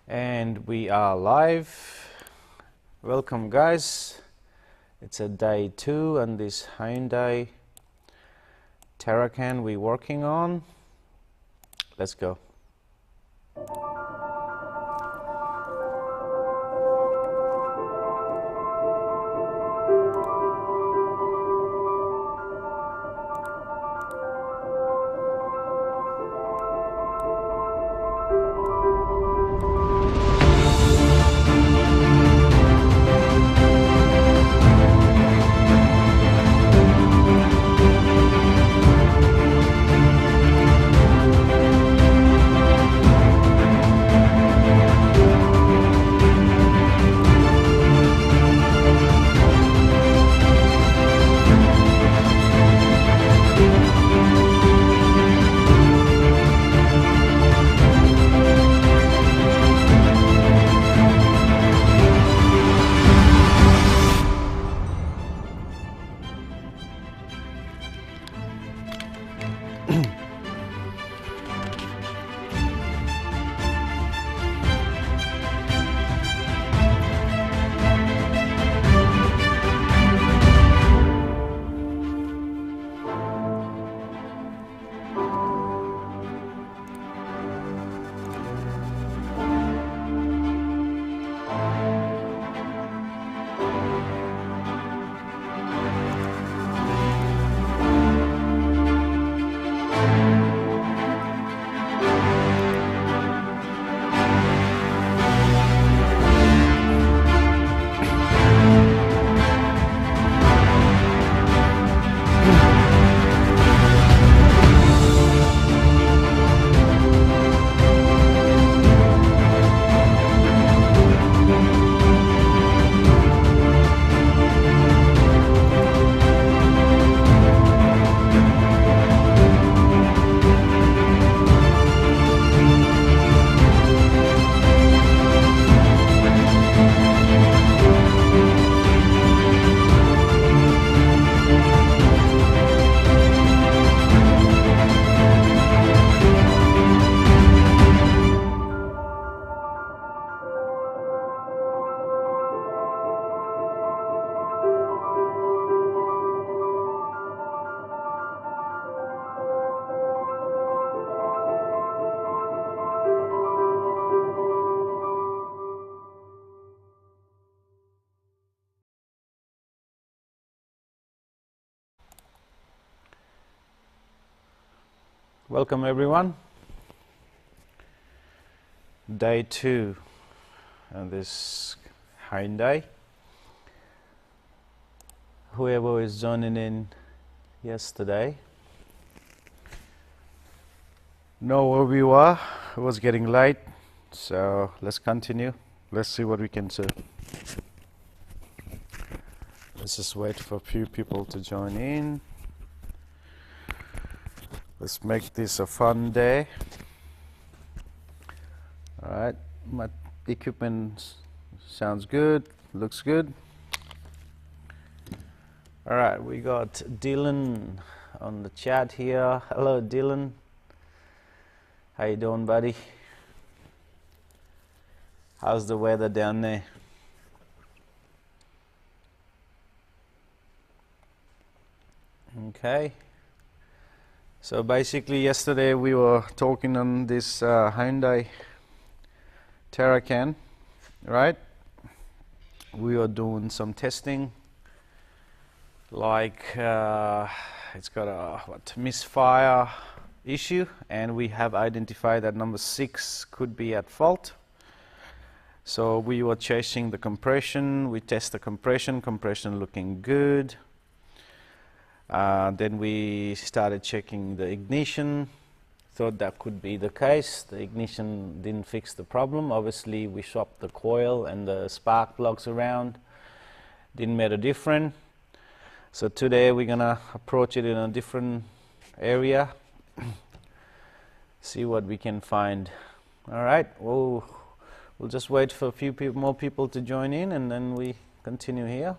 And we are live. Welcome guys. It's a day 2 on this Hyundai Terracan we're working on. Let's go. Welcome everyone. Day 2 on this Hyundai. Whoever is joining in yesterday know where we were. It was getting late, so let's continue. Let's see what we can do. Let's just wait for a few people to join in. Let's make this a fun day. Alright, my equipment sounds good, looks good. Alright, we got Dylan on the chat here. Hello Dylan. How you doing, buddy? How's the weather down there? Okay. So basically yesterday we were talking on this Hyundai Terracan, right? We were doing some testing, like it's got a misfire issue, and we have identified that number 6 could be at fault. So we were chasing the compression. We test the compression looking good. Then we started checking the ignition. Thought that could be the case. The ignition didn't fix the problem. Obviously we swapped the coil and the spark plugs around. Didn't make a difference. So today we're gonna approach it in a different area. See what we can find. Alright, we'll just wait for a few more people to join in, and then we continue here.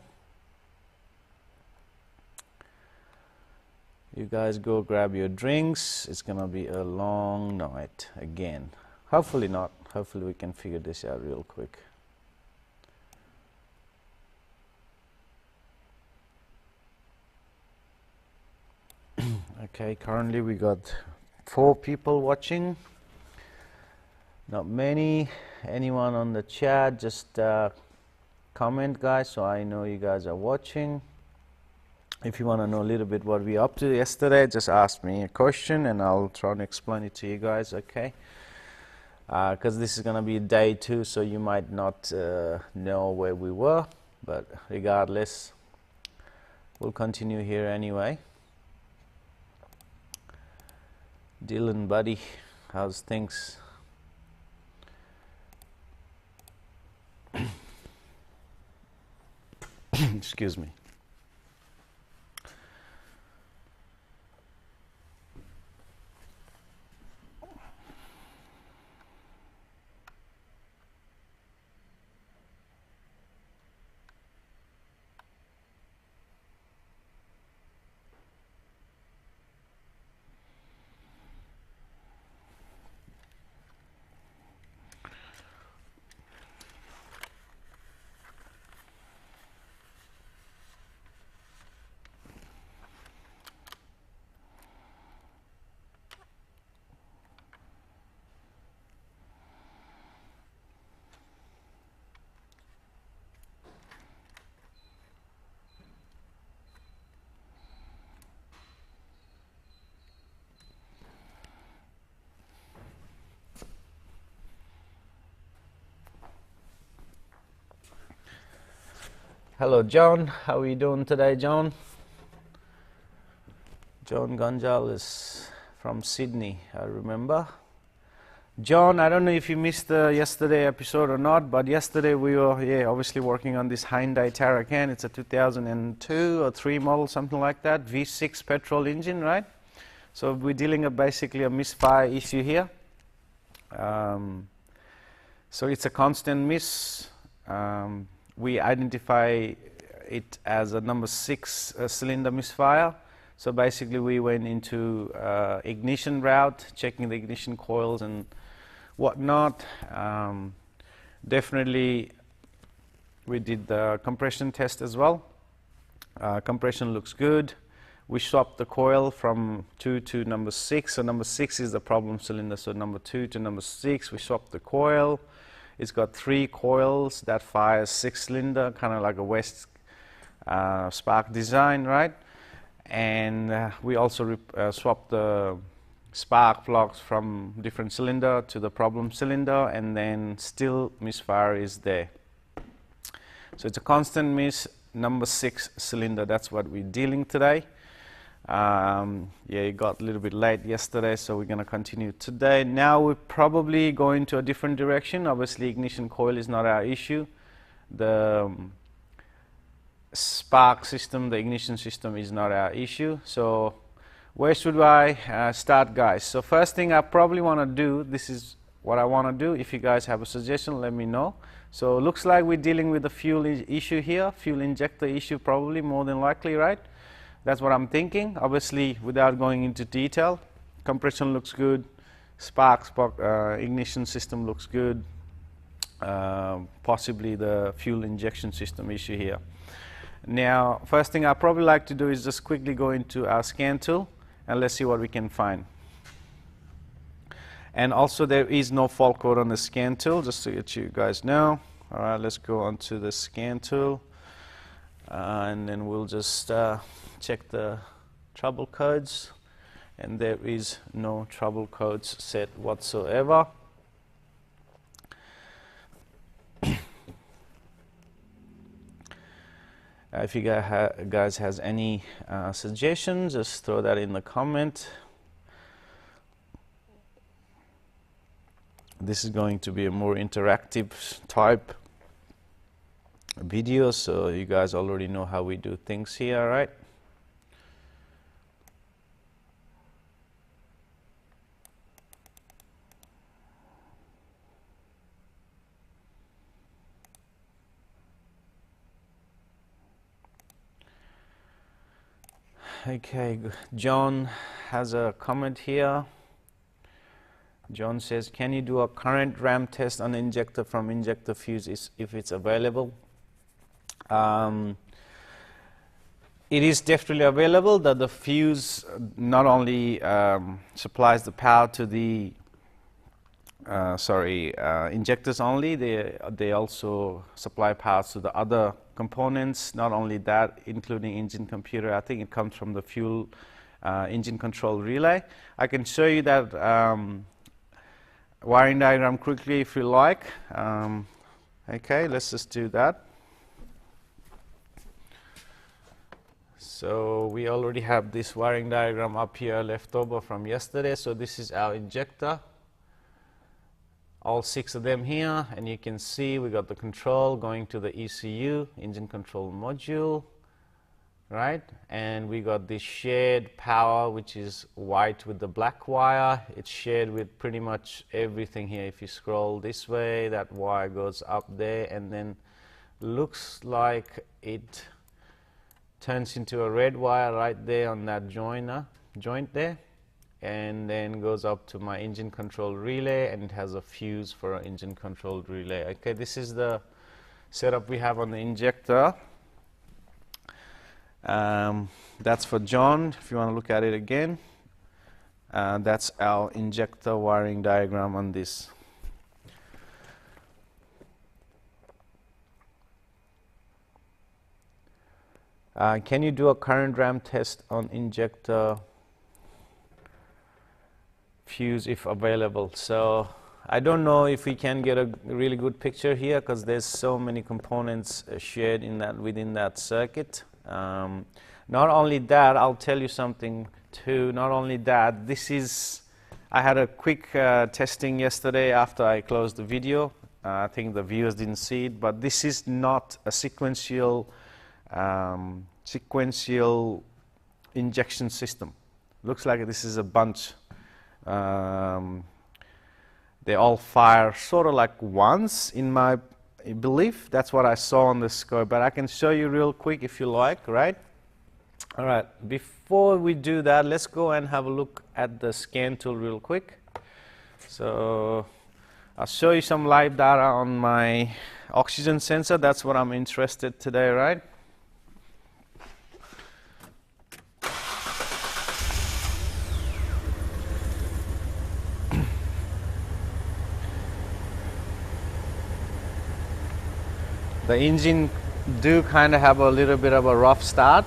You guys go grab your drinks. It's gonna be a long night again. Hopefully not. Hopefully we can figure this out real quick. Okay, currently we got 4 people watching. Not many. Anyone on the chat, just comment, guys, so I know you guys are watching. If you want to know a little bit what we up to yesterday, just ask me a question and I'll try to explain it to you guys, okay? Because this is going to be day 2, so you might not know where we were, but regardless, we'll continue here anyway. Dylan, buddy, how's things? Excuse me. Hello, John. How are you doing today, John? John Gonzalez from Sydney, I remember. John, I don't know if you missed the yesterday episode or not, but yesterday we were, obviously working on this Hyundai Terracan. It's a 2002 or 3 model, something like that, V6 petrol engine, right? So we're dealing with basically a misfire issue here. So it's a constant miss. We identify it as a number 6 cylinder misfire. So basically we went into ignition route, checking the ignition coils and whatnot. Definitely we did the compression test as well. Compression looks good. We swapped the coil from 2 to number 6. So number 6 is the problem cylinder. So number 2 to number 6, we swapped the coil. It's got 3 coils that fires 6 cylinder, kind of like a West Spark design, right? And we also swapped the spark plugs from different cylinder to the problem cylinder, and then still misfire is there. So it's a constant miss, number 6 cylinder. That's what we're dealing today. It got a little bit late yesterday, so we're going to continue today. Now we're probably going to a different direction. Obviously ignition coil is not our issue. The spark system, the ignition system is not our issue. So where should I start, guys? So first thing I probably want to do, this is what I want to do. If you guys have a suggestion, let me know. So looks like we're dealing with a fuel issue here, fuel injector issue probably, more than likely, right? That's what I'm thinking. Obviously, without going into detail, compression looks good, spark ignition system looks good, possibly the fuel injection system issue here. Now, first thing I probably like to do is just quickly go into our scan tool and let's see what we can find. And also there is no fault code on the scan tool, just to let you guys know. All right, let's go onto the scan tool and then we'll just check the trouble codes, and there is no trouble codes set whatsoever. If you guys has any suggestions, just throw that in the comment. This is going to be a more interactive type video, so you guys already know how we do things here, right? Okay, John has a comment here. John says, can you do a current ramp test on injector from injector fuse if it's available? It is definitely available. That the fuse not only supplies the power to the injectors only, they also supply power to the other components. Not only that, including engine computer. I think it comes from the fuel engine control relay. I can show you that wiring diagram quickly if you like. Okay, let's just do that. So we already have this wiring diagram up here left over from yesterday. So this is our injector, all 6 of them here, and you can see we got the control going to the ECU, engine control module, right? And we got this shared power, which is white with the black wire. It's shared with pretty much everything here. If you scroll this way, that wire goes up there, and then looks like it turns into a red wire right there on that joint there, and then goes up to my engine control relay, and it has a fuse for an engine control relay. Okay, this is the setup we have on the injector. That's for John, if you want to look at it again. That's our injector wiring diagram on this. Can you do a current ramp test on injector fuse if available? So I don't know if we can get a really good picture here because there's so many components shared in that within that circuit. Not only that, I'll tell you something too. Not only that, this is, I had a quick testing yesterday after I closed the video. I think the viewers didn't see it, but this is not a sequential injection system. Looks like this is a bunch. They all fire sort of like once in my belief. That's what I saw on the scope, but I can show you real quick if you like, right? All right, before we do that, let's go and have a look at the scan tool real quick. So I'll show you some live data on my oxygen sensor. That's what I'm interested today, right? The engine do kind of have a little bit of a rough start,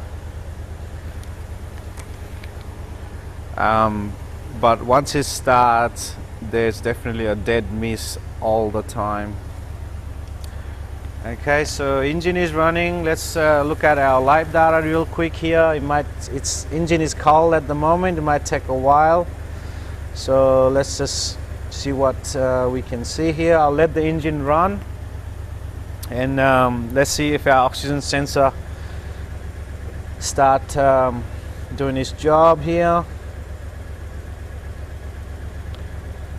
but once it starts, there's definitely a dead miss all the time. Okay, so engine is running. Let's look at our live data real quick here. Its engine is cold at the moment. It might take a while, so let's just see what we can see here. I'll let the engine run. And let's see if our oxygen sensor start doing its job here.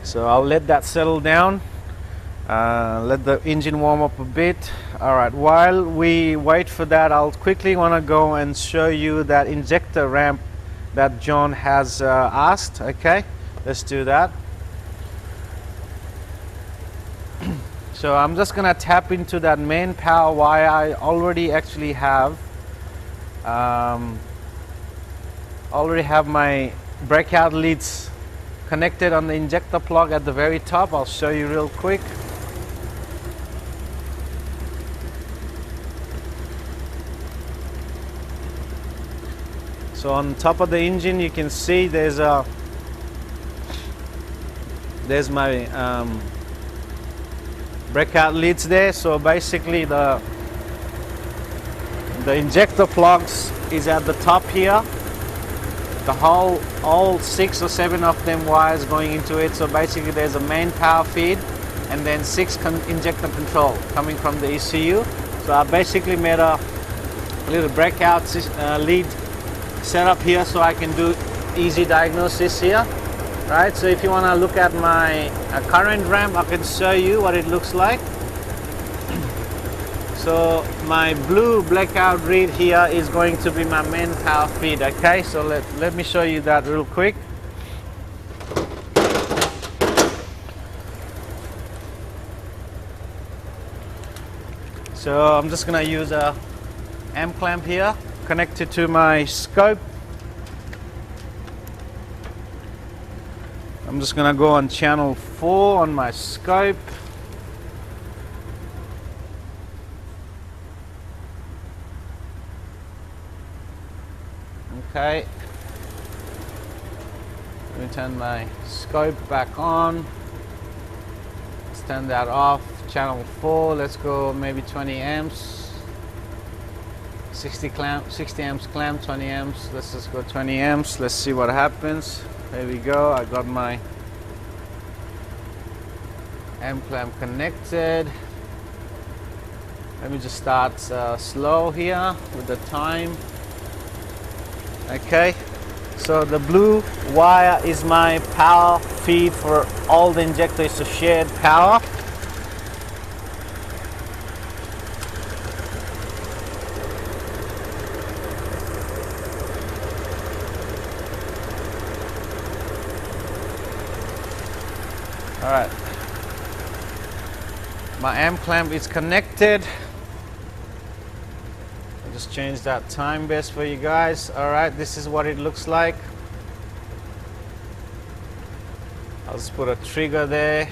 So I'll let that settle down. Let the engine warm up a bit. All right, while we wait for that, I'll quickly want to go and show you that injector ramp that John has asked. Okay, let's do that. So I'm just going to tap into that main power wire. I already actually have my breakout leads connected on the injector plug at the very top. I'll show you real quick. So on top of the engine, you can see there's my breakout leads there. So basically the injector plugs is at the top here. All 6 or 7 of them wires going into it. So basically there's a main power feed and then 6 injector control coming from the ECU. So I basically made a little breakout lead setup here so I can do easy diagnosis here. Right, so if you want to look at my current ramp, I can show you what it looks like. So my blue blackout read here is going to be my main power feed. Okay, so let me show you that real quick. So I'm just gonna use a amp clamp here, connected to my scope. I'm just gonna go on channel 4 on my scope. Okay. Let me turn my scope back on. Let's turn that off. Channel 4, let's go maybe 20 amps. 60 amps clamp, 20 amps. Let's just go 20 amps. Let's see what happens. There we go. I got my amp clamp connected. Let me just start slow here with the time. Okay, so the blue wire is my power feed for all the injector. It's a shared power. Alright, my amp clamp is connected. I'll just change that time base for you guys. Alright, this is what it looks like. I'll just put a trigger there.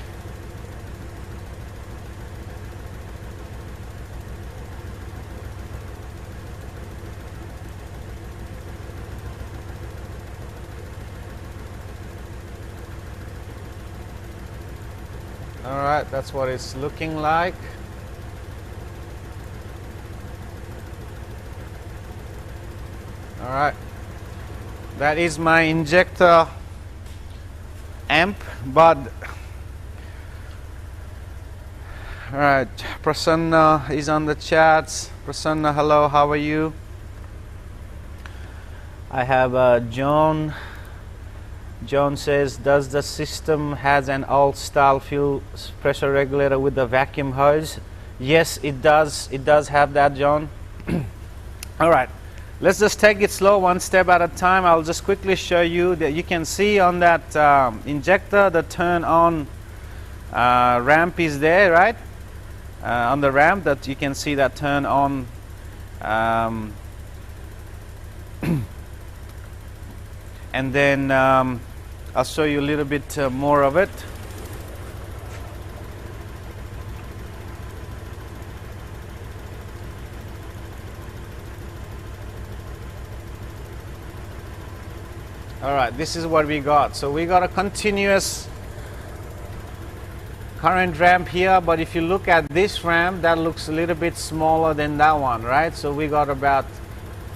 Alright, that's what it's looking like. Alright, that is my injector amp, but alright, Prasanna is on the chats. Prasanna, hello, how are you? I have John. John says, does the system has an old style fuel pressure regulator with a vacuum hose? Yes, it does. It does have that, John. All right, let's just take it slow, one step at a time. I'll just quickly show you that you can see on that injector, the turn on ramp is there, right? On the ramp, that you can see that turn on. And then I'll show you a little bit more of it. All right, this is what we got. So we got a continuous current ramp here, but if you look at this ramp, that looks a little bit smaller than that one, right? So we got about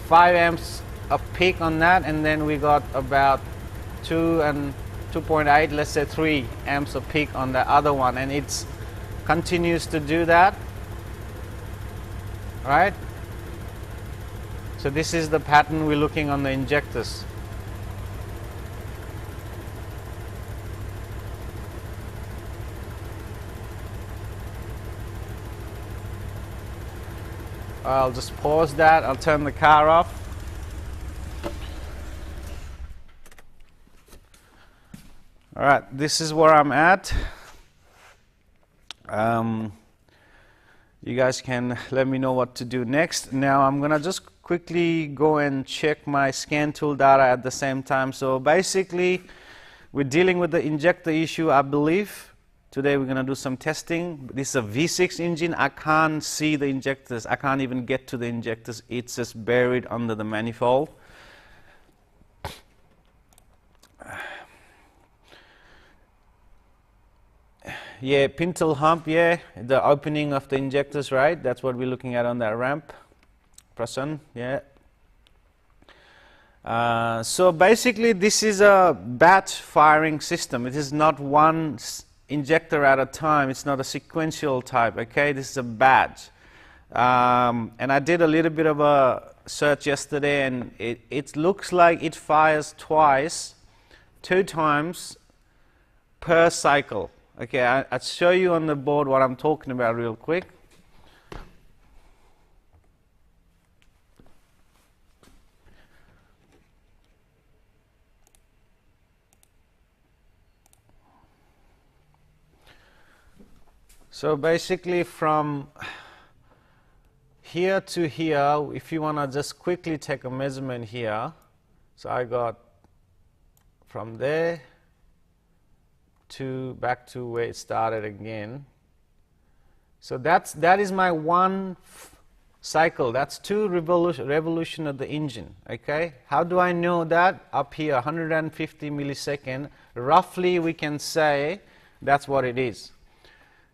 5 amps a peak on that, and then we got about 2 and 2.8, let's say 3 amps a peak on the other one, and it continues to do that, right? So this is the pattern we're looking on the injectors. I'll just pause that. I'll turn the car off. All right, this is where I'm at. You guys can let me know what to do next. Now I'm gonna just quickly go and check my scan tool data at the same time. So basically, we're dealing with the injector issue, I believe. Today we're gonna do some testing. This is a V6 engine. I can't see the injectors. I can't even get to the injectors. It's just buried under the manifold. Yeah, pintle hump, yeah, the opening of the injectors, right? That's what we're looking at on that ramp. Prasan, yeah. So basically this is a batch firing system. It is not one injector at a time. It's not a sequential type, okay? This is a batch. And I did a little bit of a search yesterday, and it looks like it fires twice, 2 times per cycle. Okay, I'll show you on the board what I'm talking about real quick. So basically from here to here, if you want to just quickly take a measurement here, so I got from there to back to where it started again. So that is my one cycle. That's 2 revolution of the engine. Okay, how do I know that? Up here, 150 millisecond. Roughly, we can say that's what it is.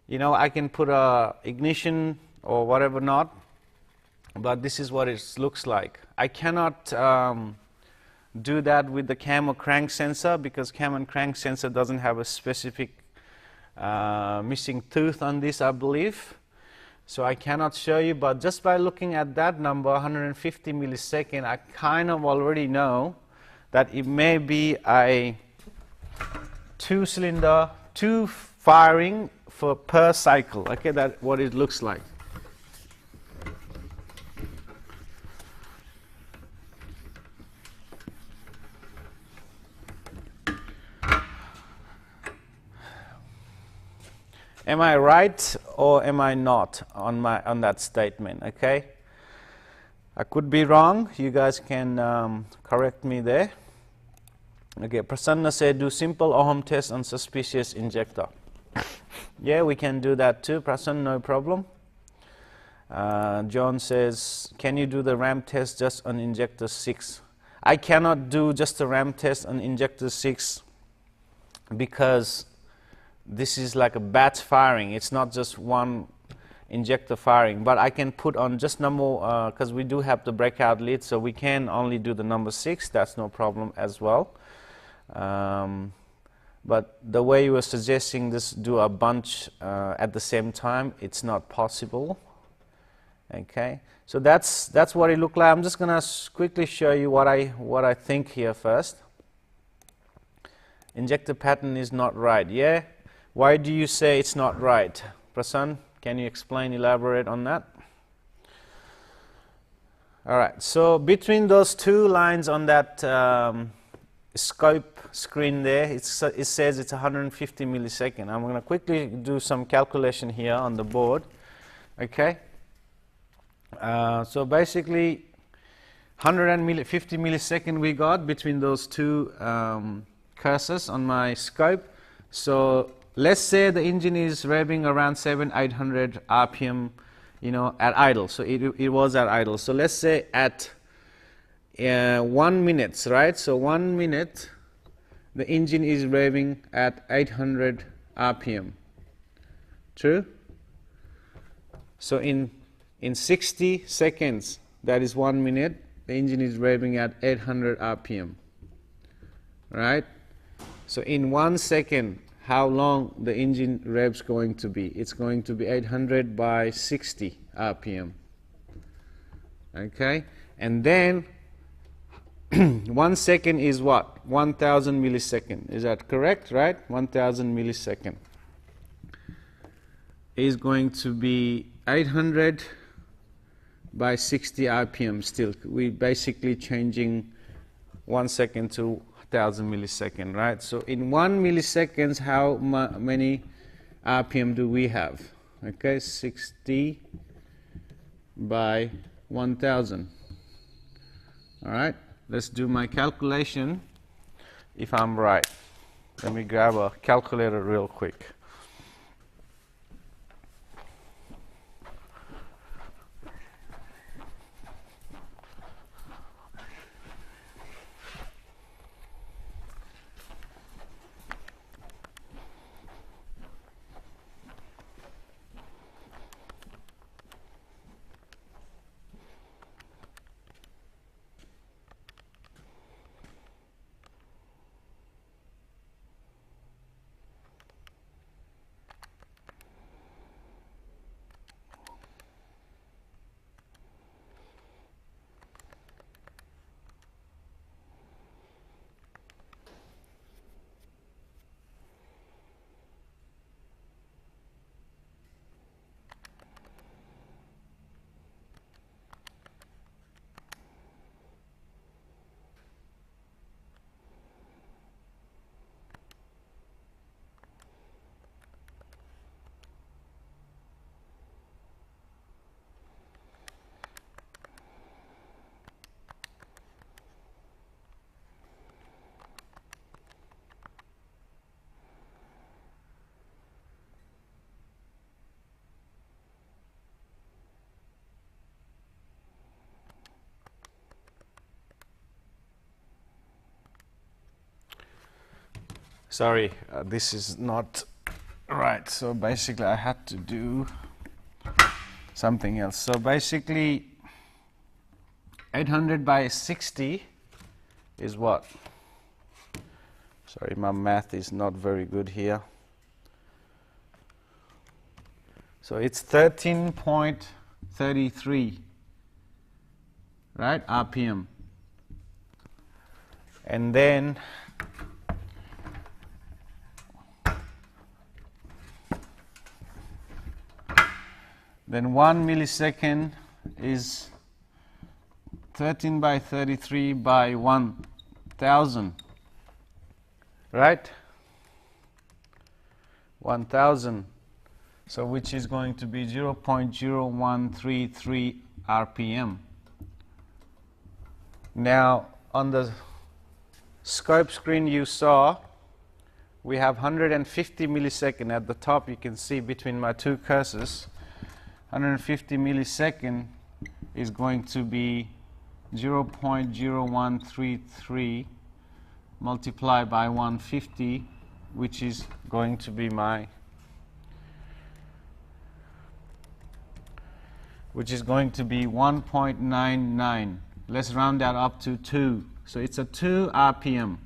You know, I can put a ignition or whatever not, but this is what it looks like. I cannot do that with the cam or crank sensor, because cam and crank sensor doesn't have a specific missing tooth on this, I believe. So I cannot show you, but just by looking at that number, 150 millisecond, I kind of already know that it may be a 2-cylinder, 2 firing for per cycle. Okay, that's what it looks like. Am I right or am I not on that statement? Okay, I could be wrong. You guys can correct me there. Okay, Prasanna said do simple ohm test on suspicious injector. Yeah, we can do that too, Prasanna, no problem. John says, can you do the ramp test just on injector 6? I cannot do just a ramp test on injector 6 because this is like a batch firing. It's not just one injector firing, but I can put on just number, because we do have the breakout lead, so we can only do the number 6. That's no problem as well. But the way you were suggesting this, do a bunch at the same time, it's not possible. Okay, so that's what it looked like. I'm just gonna quickly show you what I think here first. Injector pattern is not right. Yeah. Why do you say it's not right? Prasan, can you explain, elaborate on that? All right, so between those 2 lines on that scope screen there, it says it's 150 millisecond. I'm going to quickly do some calculation here on the board. Okay, so basically 150 millisecond we got between those 2 cursors on my scope. So let's say the engine is revving around 700-800 RPM, you know, at idle. So it was at idle. So let's say at 1 minute, right? So 1 minute, the engine is revving at 800 RPM. True? So in 60 seconds, that is 1 minute, the engine is revving at 800 RPM. Right? So in 1 second, how long the engine revs going to be? It's going to be 800 by 60 RPM. Okay, and then 1 second is what? 1000 millisecond. Is that correct? Right? 1000 millisecond is going to be 800 by 60 RPM. Still, we're basically changing 1 second to 1000 millisecond, right? So in 1 milliseconds, how many RPM do we have? Okay, 60 by 1000. All right, let's do my calculation if I'm right. Let me grab a calculator real quick. Sorry, this is not right. So basically I had to do something else. So basically 800 by 60 is what? Sorry, my math is not very good here. So it's 13.33, right, RPM. And then then 1 millisecond is 13 by 33 by 1000, right? 1000. So which is going to be 0.0133 RPM. Now on the scope screen you saw, we have 150 millisecond at the top. You can see between my two cursors, 150 millisecond is going to be 0.0133 multiplied by 150, which is going to be my 1.99. Let's round that up to 2. So it's a 2 RPM,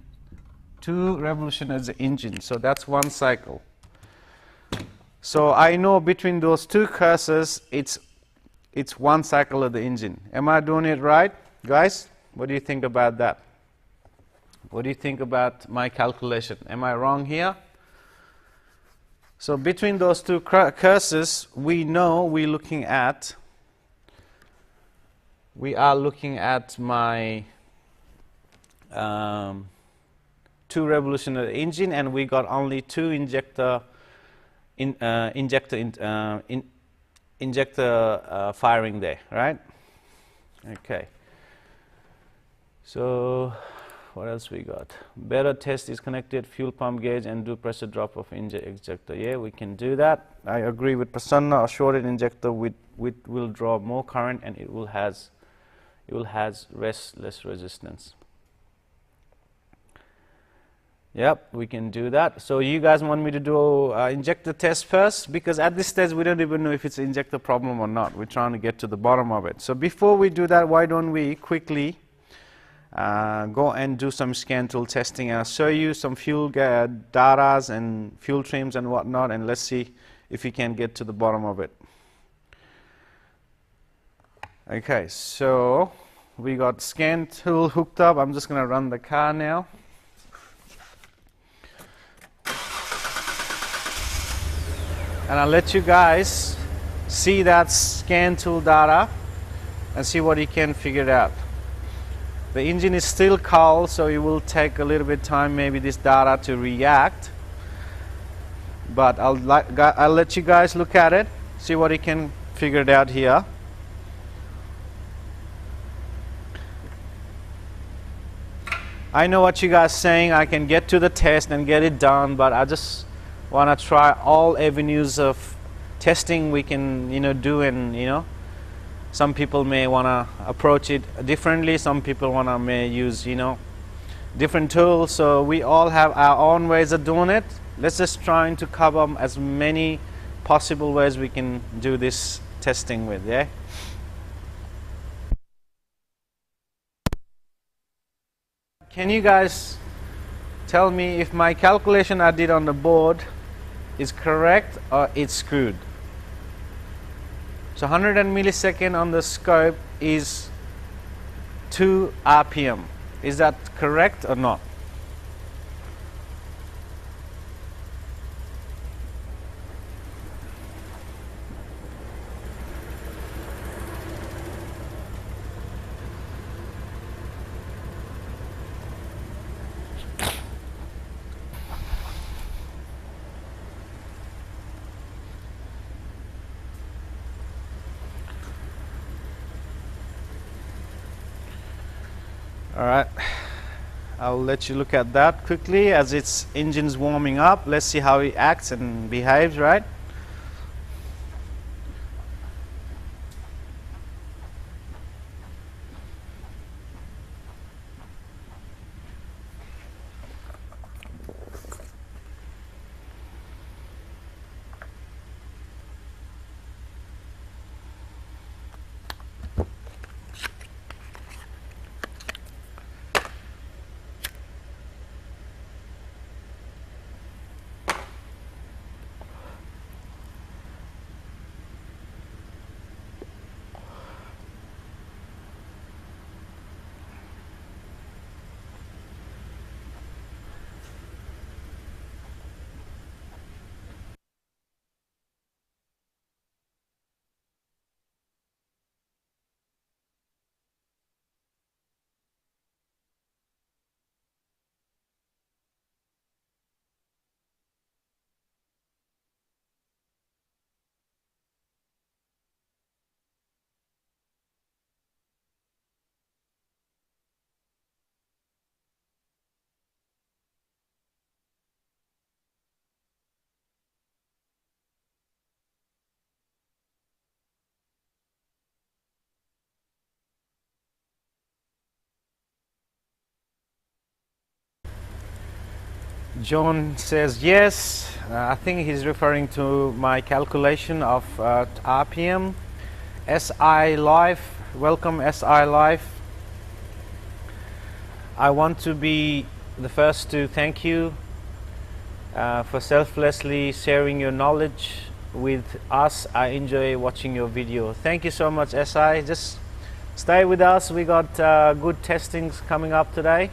2 revolution as the engine. So that's one cycle. So I know between those two cursors, it's one cycle of the engine. Am I doing it right, guys? What do you think about that? What do you think about my calculation? Am I wrong here? So between those two cursors, we know we are looking at my 2 revolution of the engine, and we got only 2 injector firing there, right? Okay. So what else we got? Better test is connected fuel pump gauge and do pressure drop of injector. Yeah, we can do that. I agree with Prasanna. A shorted injector will draw more current, and it will has less resistance. Yep, we can do that. So you guys want me to do injector test first? Because at this stage we don't even know if it's an injector problem or not. We're trying to get to the bottom of it. So before we do that, why don't we quickly go and do some scan tool testing, and I'll show you some fuel datas and fuel trims and whatnot, and let's see if we can get to the bottom of it. Okay, so we got scan tool hooked up. I'm just going to run the car now. And I'll let you guys see that scan tool data and see what you can figure out. The engine is still cold, so it will take a little bit of time, maybe this data to react. But I'll let you guys look at it, see what you can figure it out here. I know what you guys are saying. I can get to the test and get it done, but I just want to try all avenues of testing we can do, and some people may want to approach it differently. Some people may use different tools. So we all have our own ways of doing it. Let's just try to cover as many possible ways we can do this testing with. Yeah. Can you guys tell me if my calculation I did on the board is correct or it's screwed? So 100 millisecond on the scope is 2 RPM. Is that correct or not? All right, I'll let you look at that quickly as its engine's warming up. Let's see how it acts and behaves, right? John says yes. I think he's referring to my calculation of RPM. SI Life, welcome SI Life. I want to be the first to thank you for selflessly sharing your knowledge with us. I enjoy watching your video. Thank you so much, SI. Just stay with us. We got good testings coming up today.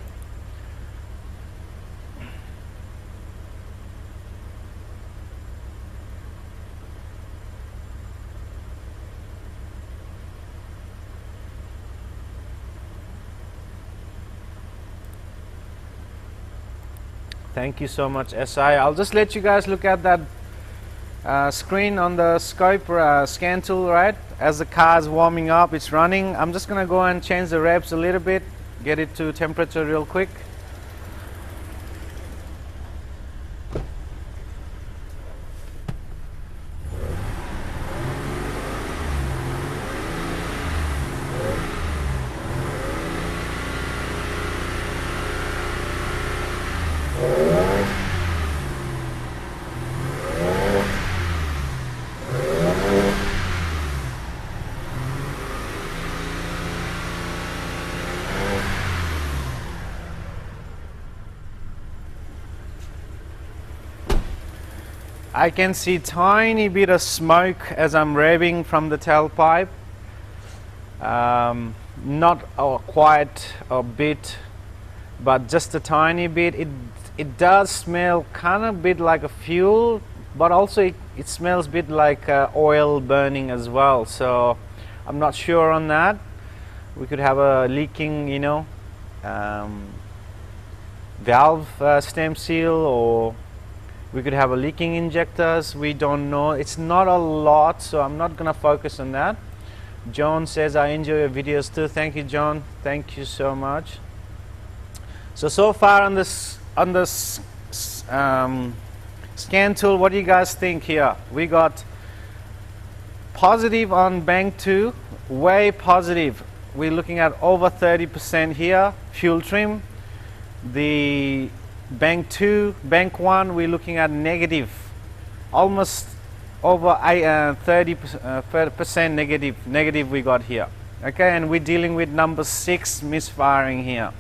Thank you so much, SI. I'll just let you guys look at that screen on the scope scan tool, right? As the car is warming up, it's running. I'm just gonna go and change the revs a little bit, get it to temperature real quick. I can see tiny bit of smoke as I'm revving from the tailpipe. Not quite a bit, but just a tiny bit. It does smell kind of bit like a fuel, but also it smells a bit like oil burning as well. So I'm not sure on that. We could have a leaking, you know, valve stem seal, or we could have a leaking injectors. We don't know. It's not a lot, so I'm not gonna focus on that. John says I enjoy your videos too. Thank you, John. Thank you so much. So far on this scan tool, what do you guys think here? We got positive on bank 2, way positive. We're looking at over 30% here, fuel trim. The bank 2, bank 1, we're looking at negative, almost over 30% negative we got here. Okay, and we're dealing with number 6 misfiring here.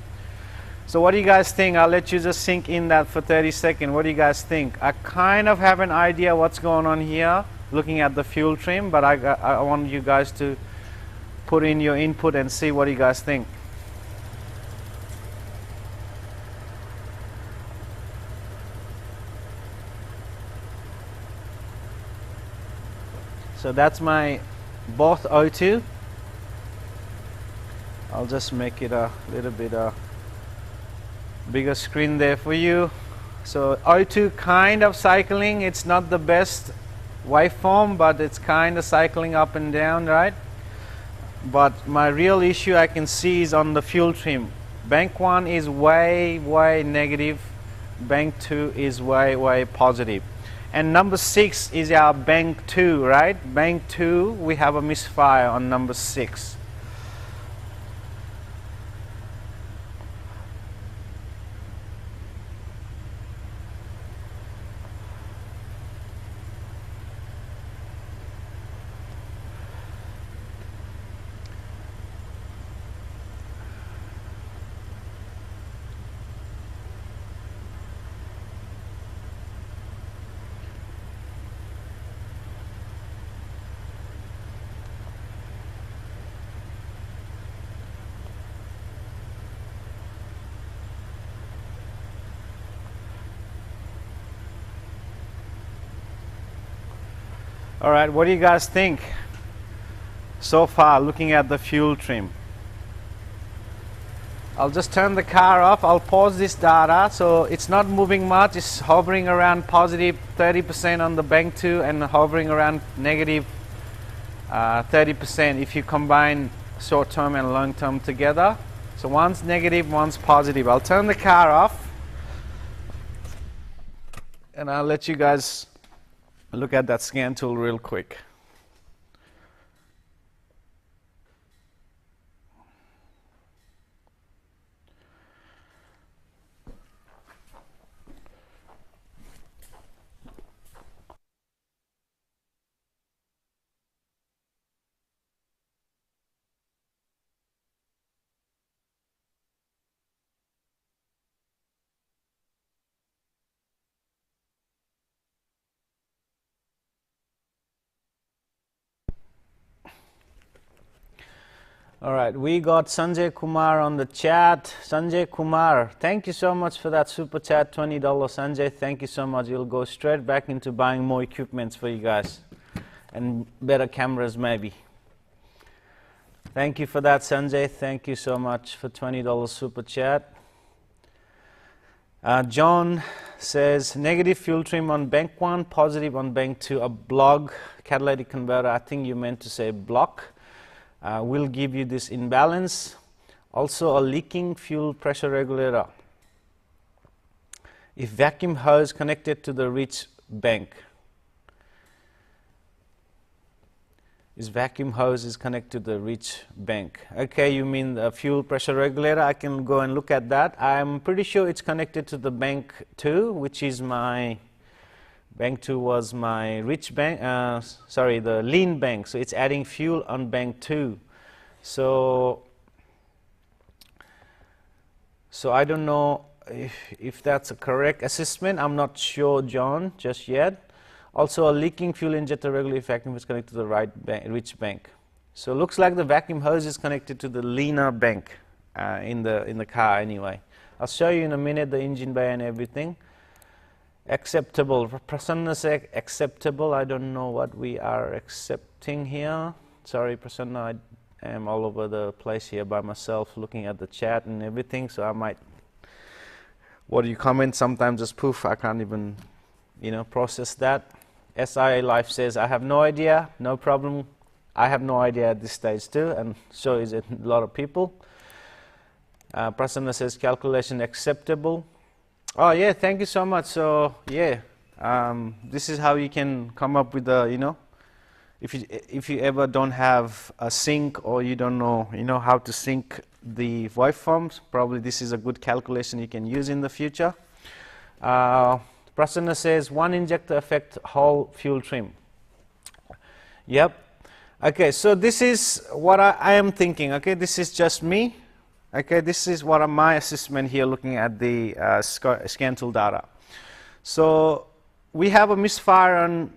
So what do you guys think? I'll let you just sink in that for 30 seconds. What do you guys think? I kind of have an idea what's going on here, looking at the fuel trim, but I want you guys to put in your input and see what you guys think. So that's my both O2. I'll just make it a little bit bigger screen there for you. So O2 kind of cycling. It's not the best waveform, but it's kind of cycling up and down, right? But my real issue I can see is on the fuel trim. Bank 1 is way negative. Bank 2 is way positive. And number 6 is our bank 2, right? Bank 2, we have a misfire on number 6. All right, what do you guys think so far looking at the fuel trim? I'll just turn the car off. I'll pause this data. So it's not moving much. It's hovering around positive 30% on the bank 2 and hovering around negative 30% if you combine short term and long term together. So one's negative, one's positive. I'll turn the car off and I'll let you guys look at that scan tool real quick. All right, we got Sanjay Kumar on the chat. Sanjay Kumar, thank you so much for that super chat, $20. Sanjay, thank you so much. You'll go straight back into buying more equipments for you guys and better cameras maybe. Thank you for that, Sanjay. Thank you so much for $20 super chat. John says, negative fuel trim on bank 1, positive on bank 2, a blog catalytic converter. I think you meant to say block. Will give you this imbalance. Also a leaking fuel pressure regulator. If vacuum hose connected to the rich bank. Is vacuum hose is connected to the rich bank. Okay, you mean the fuel pressure regulator. I can go and look at that. I'm pretty sure it's connected to the bank 2, which is my bank 2 was my rich bank, sorry, the lean bank. So it's adding fuel on bank 2. So I don't know if that's a correct assessment. I'm not sure, John, just yet. Also, a leaking fuel injector regulator vacuum is connected to the right bank, rich bank. So looks like the vacuum hose is connected to the leaner bank in the car anyway. I'll show you in a minute the engine bay and everything. Acceptable. Prasanna said acceptable. I don't know what we are accepting here. Sorry, Prasanna, I am all over the place here by myself looking at the chat and everything, so I might, what you comment sometimes just poof, I can't even, process that. SIA Life says, I have no idea, no problem. I have no idea at this stage too, and so is it a lot of people. Prasanna says, calculation acceptable. Oh yeah, thank you so much. So yeah, this is how you can come up with the, if you ever don't have a sync or you don't know, how to sync the waveforms, probably this is a good calculation you can use in the future. Prasanna says, one injector affect whole fuel trim. Yep. Okay, so this is what I am thinking. Okay, this is just me. Okay, this is what my assessment here looking at the scan tool data. So we have a misfire on,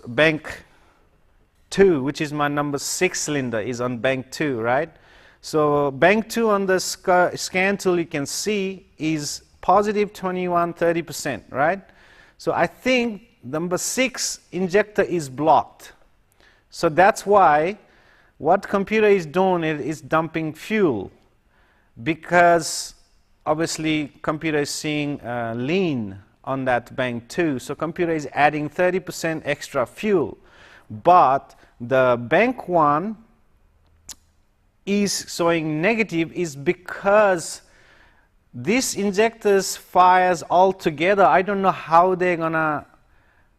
bank 2, which is my number 6 cylinder is on bank 2, right? So bank 2 on the scan tool you can see is positive 30%, right? So I think number 6 injector is blocked. So that's why what computer is doing is dumping fuel, because obviously computer is seeing lean on that bank 2. So computer is adding 30% extra fuel. But the bank 1 is showing negative is because this injectors fires all together. I don't know how they're gonna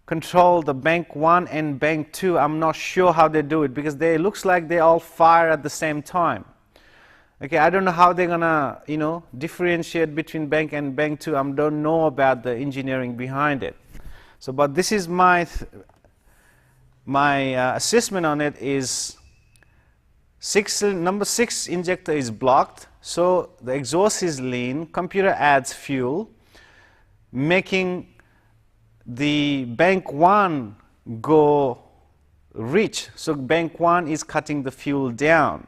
control the bank 1 and bank 2. I'm not sure how they do it because they looks like they all fire at the same time. Okay, I don't know how they're gonna differentiate between bank and bank 2. I don't know about the engineering behind it. So, but this is my assessment on it is number 6 injector is blocked. So the exhaust is lean. Computer adds fuel, making the bank 1 go rich. So bank 1 is cutting the fuel down.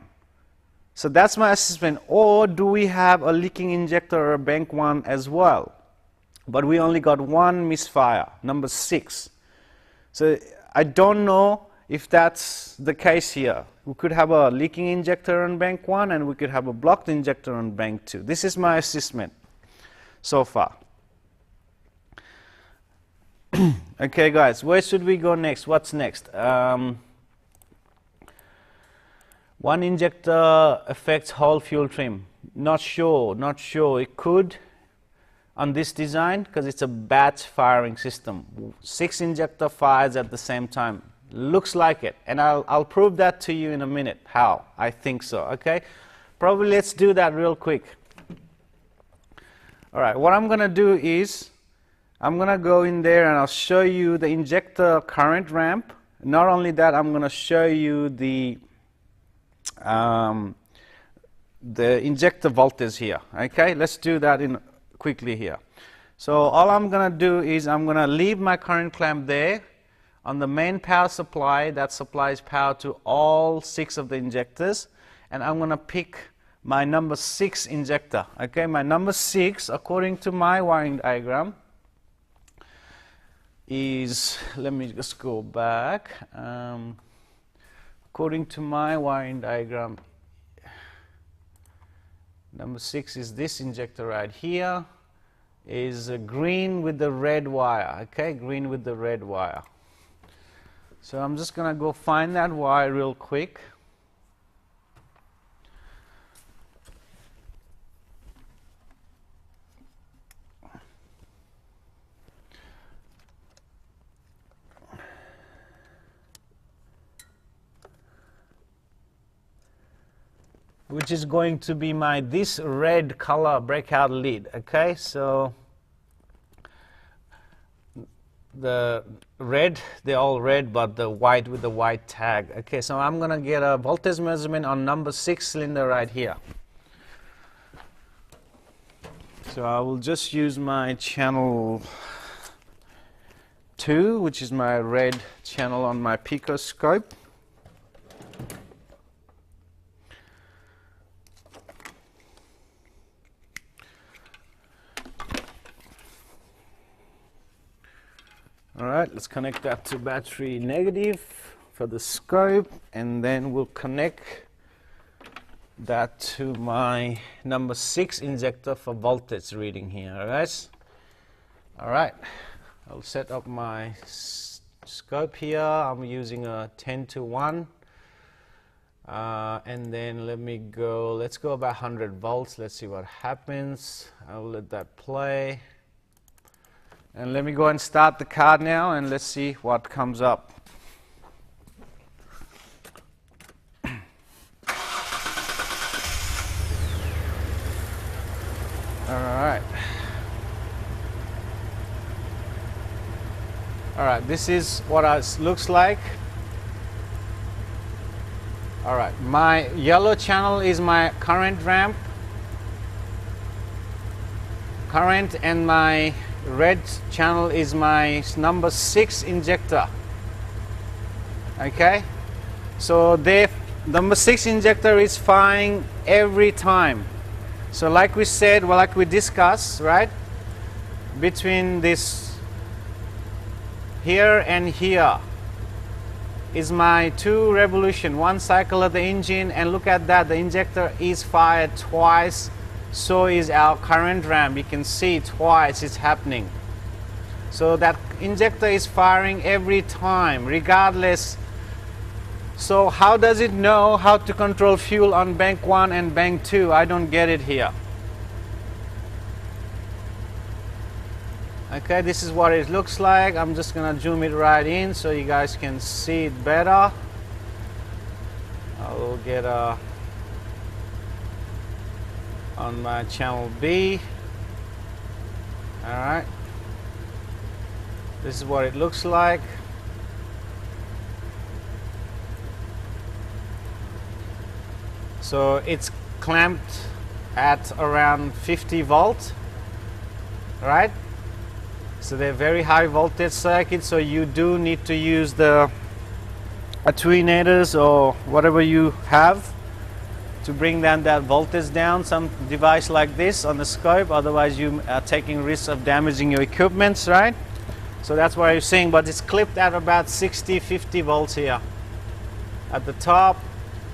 So that's my assessment. Or do we have a leaking injector or a bank 1 as well? But we only got one misfire, number 6. So I don't know if that's the case here. We could have a leaking injector on bank 1 and we could have a blocked injector on bank 2. This is my assessment so far. Okay, guys, where should we go next? What's next? One injector affects whole fuel trim. Not sure. It could on this design because it's a batch firing system. 6 injector fires at the same time. Looks like it, and I'll prove that to you in a minute. How? I think so. Okay, probably let's do that real quick. All right, what I'm gonna do is I'm gonna go in there and I'll show you the injector current ramp. Not only that, I'm gonna show you the injector voltage here. Okay, let's do that in quickly here. So all I'm gonna do is I'm gonna leave my current clamp there. on the main power supply that supplies power to all 6 of the injectors, and I'm going to pick my number 6 injector. Okay, my number 6, according to my wiring diagram, is, let me just go back. According to my wiring diagram, number 6 is this injector right here, is green with the red wire. Okay, green with the red wire. So I'm just going to go find that wire real quick. Which is going to be my this red color breakout lead. Okay, so the red, they're all red, but the white with the white tag. Okay, so I'm gonna get a voltage measurement on number 6 cylinder right here. So I will just use my channel 2, which is my red channel on my picoscope. Alright, let's connect that to battery negative for the scope, and then we'll connect that to my number 6 injector for voltage reading here. Alright, I'll set up my scope here. I'm using a 10-to-1, and then let's go about 100 volts. Let's see what happens. I'll let that play. And let me go and start the card now, and let's see what comes up. Alright, this is what it looks like. Alright, my yellow channel is my current ramp. And my red channel is my number 6 injector. Okay, so the number 6 injector is firing every time. So like we said, well, like we discussed, right, between this here and here is my 2 revolution, 1 cycle of the engine, and look at that, the injector is fired twice. So is our current ramp. You can see twice it's happening. So that injector is firing every time, regardless. So how does it know how to control fuel on bank 1 and bank 2? I don't get it here. Okay, this is what it looks like. I'm just gonna zoom it right in so you guys can see it better. I will get a on my channel B. Alright, this is what it looks like. So it's clamped at around 50 volt, right? So they're very high voltage circuits, so you do need to use the attenuators or whatever you have to bring down that voltage down, some device like this on the scope, otherwise you are taking risks of damaging your equipment, right? So that's what you're seeing, but it's clipped at about 60-50 volts here. At the top,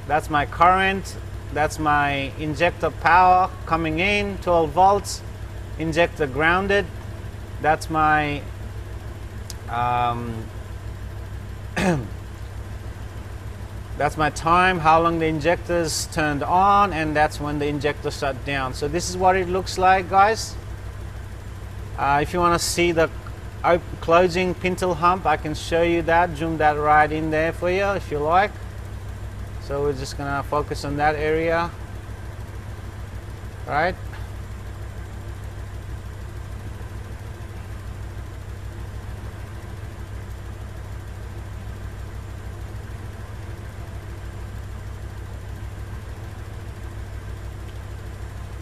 that's my current, that's my injector power coming in, 12 volts, injector grounded, that's my that's my time, how long the injector's turned on, and that's when the injector shut down. So this is what it looks like, guys. If you want to see the closing pintle hump, I can show you that, zoom that right in there for you if you like. So we're just gonna focus on that area, right?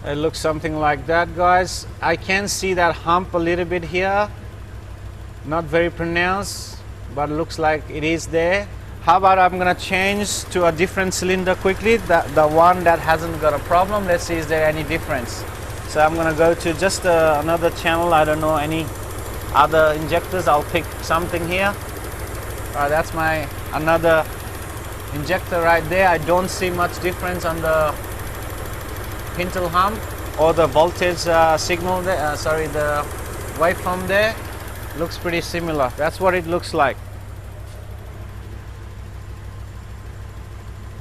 It looks something like that, guys. I can see that hump a little bit here, not very pronounced. but it looks like it is there. How about I'm gonna change to a different cylinder quickly, the one that hasn't got a problem. Let's see is there any difference. So I'm gonna go to just another channel. I don't know any other injectors. I'll pick something here. That's my another injector right there. I don't see much difference on the pintle hump or the voltage signal there, sorry, the waveform there. Looks pretty similar. That's what it looks like.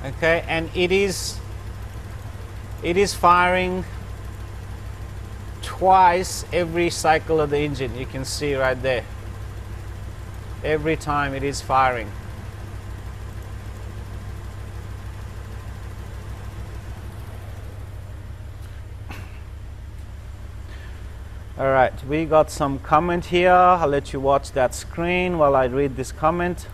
Okay, and it is firing twice every cycle of the engine. You can see right there. Every time it is firing. All right, we got some comment here. I'll let you watch that screen while I read this comment.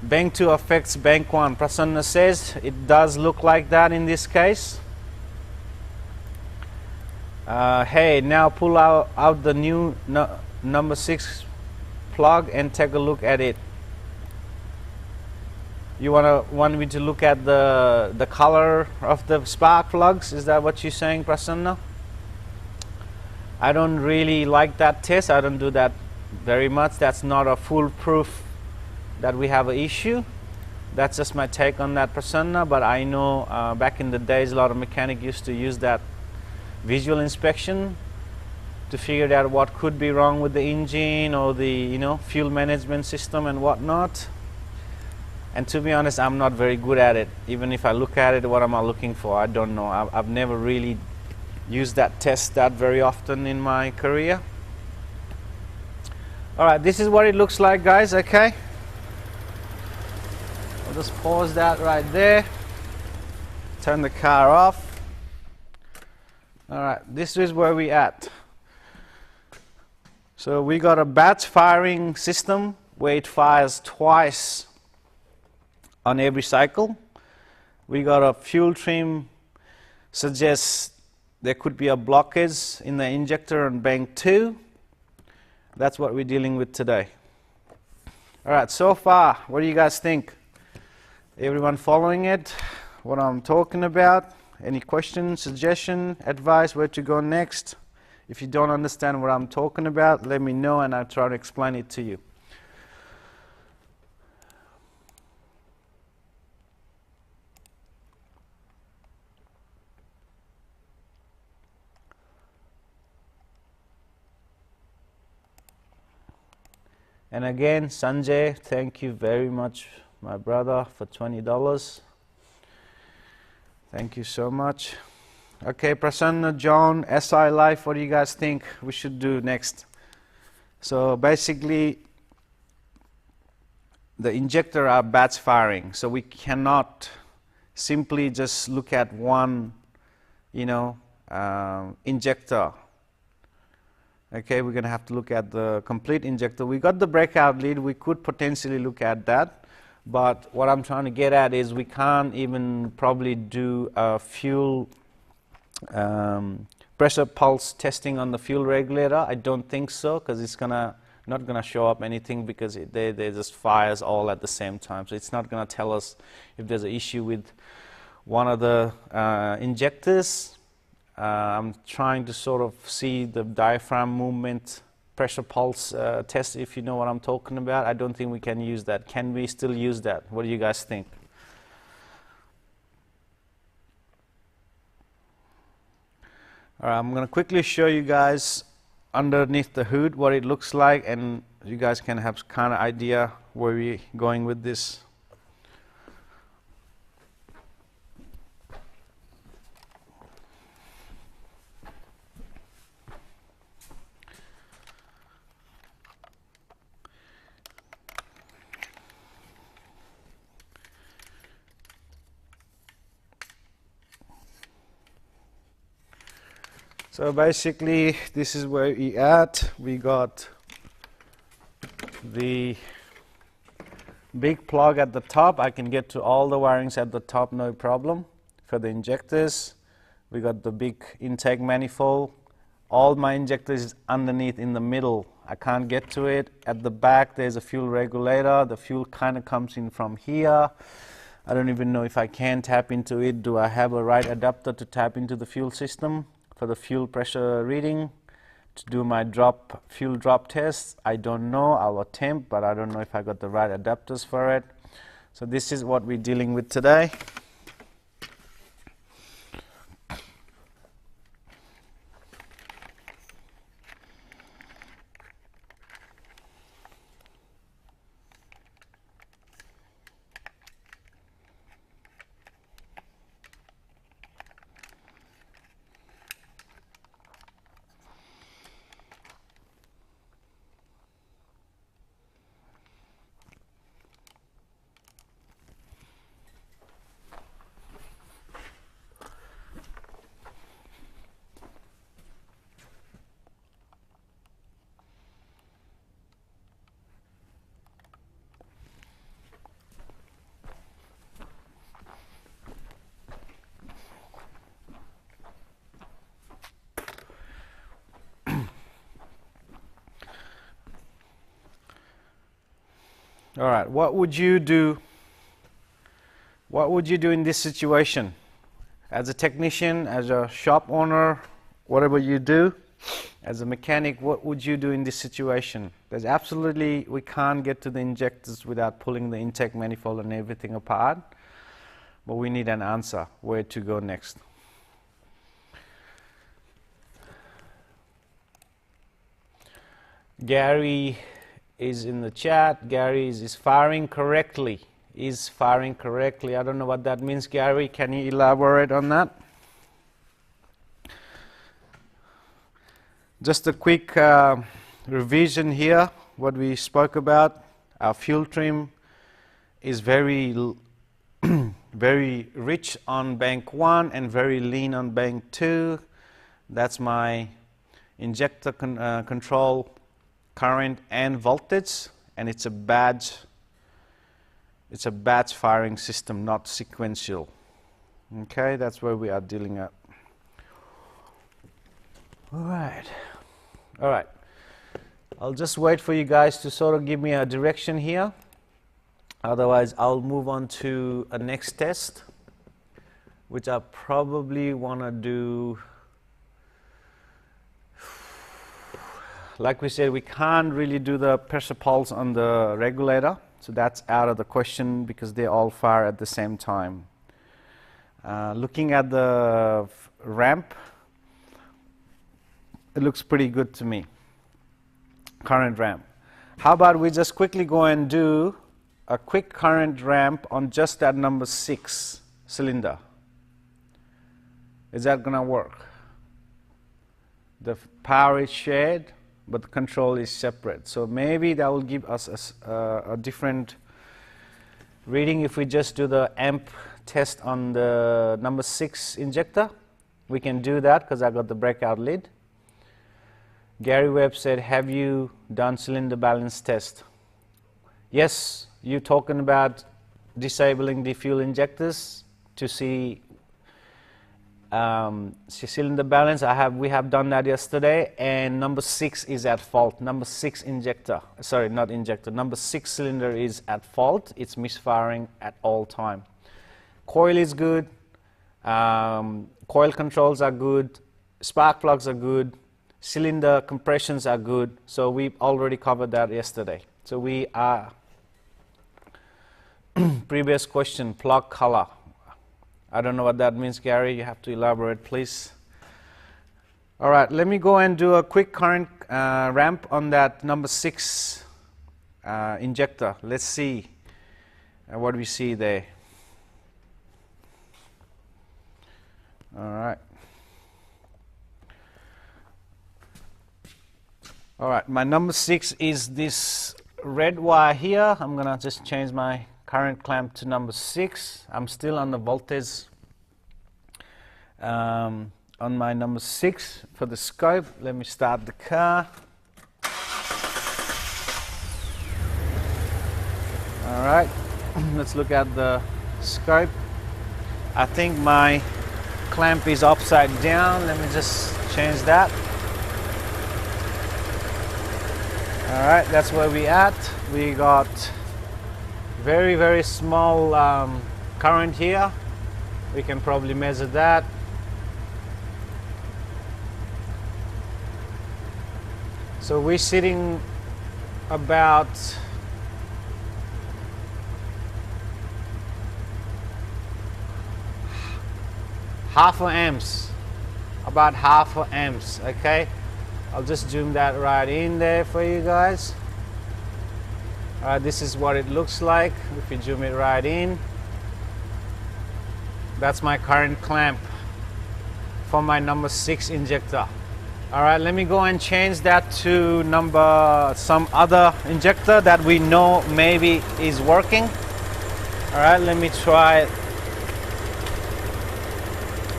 Bank 2 affects Bank 1. Prasanna says it does look like that in this case. Hey, now pull out the new number 6 plug and take a look at it. You want me to look at the color of the spark plugs? Is that what you're saying, Prasanna? I don't really like that test. I don't do that very much. That's not a foolproof that we have an issue. That's just my take on that, Prasanna. But I know back in the days a lot of mechanics used to use that visual inspection to figure out what could be wrong with the engine or the fuel management system and whatnot. And to be honest, I'm not very good at it. Even if I look at it, what am I looking for? I don't know. I've never really used that test that very often in my career. All right, this is what it looks like, guys. Okay, I'll just pause that right there, turn the car off. All right, this is where we at. So we got a batch firing system where it fires twice on every cycle. We got a fuel trim suggests there could be a blockage in the injector on bank 2. That's what we're dealing with today. All right, so far, what do you guys think? Everyone following it? What I'm talking about? Any questions, suggestion, advice, where to go next? If you don't understand what I'm talking about, let me know and I'll try to explain it to you. And again, Sanjay, thank you very much, my brother, for $20. Thank you so much. Okay, Prasanna, John, SI Life, what do you guys think we should do next? So basically, the injector are batch firing, so we cannot simply just look at one, injector. Okay, we're going to have to look at the complete injector. We got the breakout lead. We could potentially look at that. But what I'm trying to get at is we can't even probably do a fuel pressure pulse testing on the fuel regulator. I don't think so, because it's not gonna show up anything, because they just fires all at the same time. So it's not gonna tell us if there's an issue with one of the injectors. I'm trying to sort of see the diaphragm movement pressure pulse test, if you know what I'm talking about. I don't think we can use that. Can we still use that? What do you guys think? All right, I'm going to quickly show you guys underneath the hood what it looks like, and you guys can have kind of idea where we're going with this. So basically, this is where we at. We got the big plug at the top. I can get to all the wirings at the top, no problem. For the injectors, we got the big intake manifold. All my injectors is underneath in the middle I can't get to it. At the back there's a fuel regulator. The fuel kind of comes in from here. I don't even know if I can tap into it. Do I have a right adapter to tap into the fuel system for the fuel pressure reading to do my fuel drop test? I don't know. I'll attempt, but I don't know if I got the right adapters for it. So this is what we're dealing with today. All right, what would you do? What would you do in this situation? As a technician, as a shop owner, whatever you do, as a mechanic, what would you do in this situation? There's absolutely, we can't get to the injectors without pulling the intake manifold and everything apart, but we need an answer, where to go next. Gary is in the chat. Gary is firing correctly. Is firing correctly. I don't know what that means, Gary. Can you elaborate on that? Just a quick revision here, what we spoke about. Our fuel trim is very very rich on bank 1 and very lean on bank 2. That's my injector control current and voltage, and it's a batch firing system, not sequential. Okay, that's where we are dealing at. All right, I'll just wait for you guys to sort of give me a direction here, otherwise I'll move on to a next test, which I probably want to do. Like we said, we can't really do the pressure pulse on the regulator, so that's out of the question because they all fire at the same time. Looking at the ramp, it looks pretty good to me. Current ramp. How about we just quickly go and do a quick current ramp on just that number 6 cylinder. Is that gonna work? The power is shared, but the control is separate. So maybe that will give us a different reading if we just do the amp test on the number 6 injector. We can do that because I got the breakout lid. Gary Webb said, have you done cylinder balance test? Yes, you talking about disabling the fuel injectors to see cylinder balance. We have done that yesterday, and number 6 is at fault. Number 6 injector, sorry, not injector, number 6 cylinder is at fault. It's misfiring at all time. Coil is good, coil controls are good, spark plugs are good, cylinder compressions are good. So we already covered that yesterday. So we are previous question, plug color. I don't know what that means, Gary. You have to elaborate, please. All right, let me go and do a quick current ramp on that number 6 injector. Let's see what we see there. All right. All right, my number 6 is this red wire here. I'm gonna just change my current clamp to number 6. I'm still on the voltage on my number 6 for the scope. Let me start the car. All right, let's look at the scope. I think my clamp is upside down. Let me just change that. Alright, that's where we at. We got very small current here. We can probably measure that. So we're sitting about half a amps, about half a amps. Okay, I'll just zoom that right in there for you guys. Alright, this is what it looks like if you zoom it right in. That's my current clamp for my number 6 injector. Alright, let me go and change that to some other injector that we know maybe is working. Alright, let me try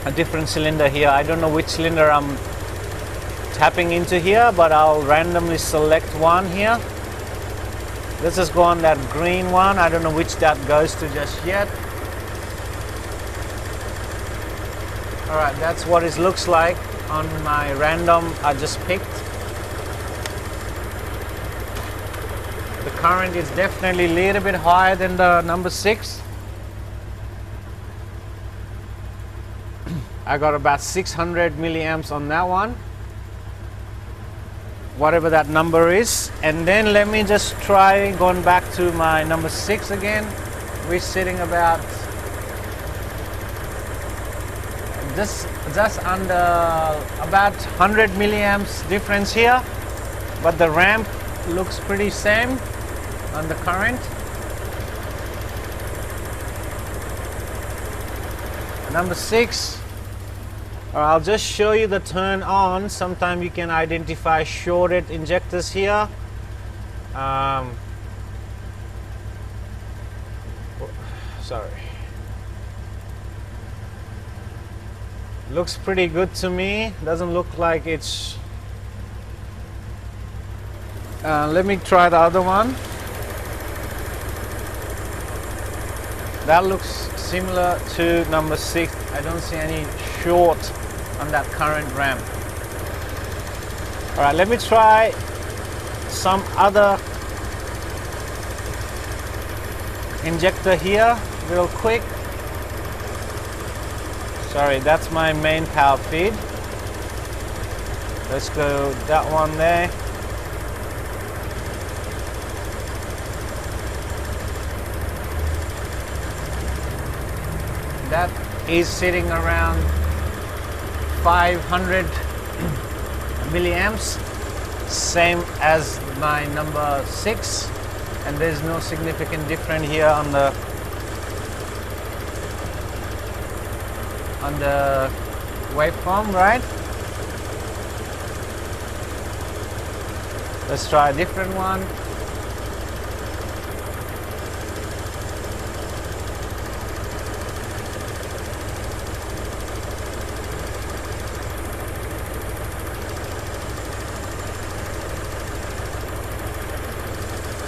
a different cylinder here. I don't know which cylinder I'm tapping into here, but I'll randomly select one here. Let's just go on that green one. I don't know which that goes to just yet. Alright, that's what it looks like on my random I just picked. The current is definitely a little bit higher than the number 6. I got about 600 milliamps on that one, whatever that number is. And then let me just try going back to my number 6 again. We're sitting about just under about 100 milliamps difference here, but the ramp looks pretty same on the current. Number 6, I'll just show you the turn on. Sometimes you can identify shorted injectors here. Sorry. Looks pretty good to me. Doesn't look like it's... let me try the other one. That looks similar to number 6. I don't see any short on that current ramp. Alright, let me try some other injector here real quick. Sorry, that's my main power feed. Let's go that one there. That is sitting around 500 milliamps, same as my number 6, and there's no significant difference here on the waveform, right? Let's try a different one.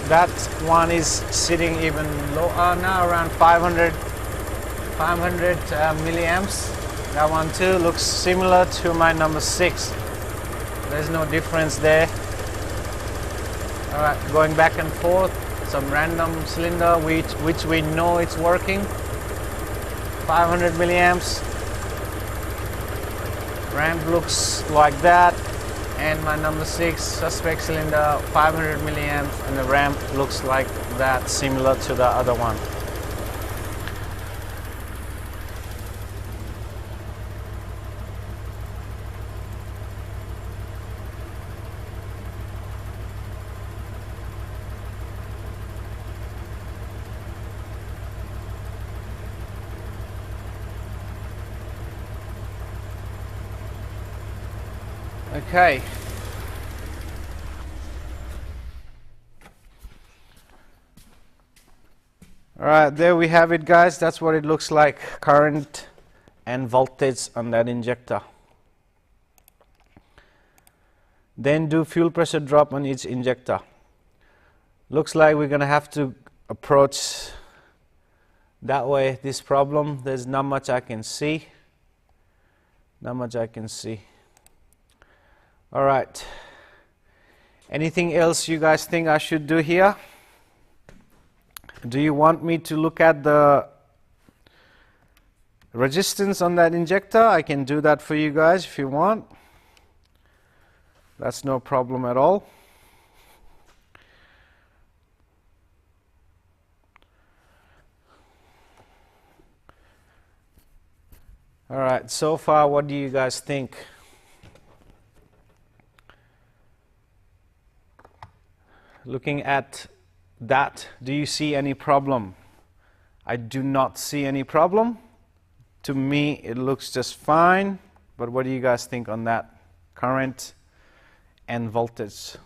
That one is sitting even lower now, around 500 milliamps. That one too looks similar to my number 6. There's no difference there. Alright, going back and forth, some random cylinder which we know it's working. 500 milliamps. Ramp looks like that. And my number 6 suspect cylinder, 500 milliamps, and the ramp looks like that, similar to the other one. Okay. Alright, there we have it, guys. That's what it looks like, current and voltage on that injector. Then do fuel pressure drop on each injector. Looks like we're gonna have to approach that way this problem. There's not much I can see. Not much I can see. Alright, Anything else you guys think I should do here? Do you want me to look at the resistance on that injector? I can do that for you guys if you want. That's no problem at all. All right, so far, what do you guys think? Looking at that, do you see any problem? I do not see any problem. To me, it looks just fine. But what do you guys think on that? Current and voltage.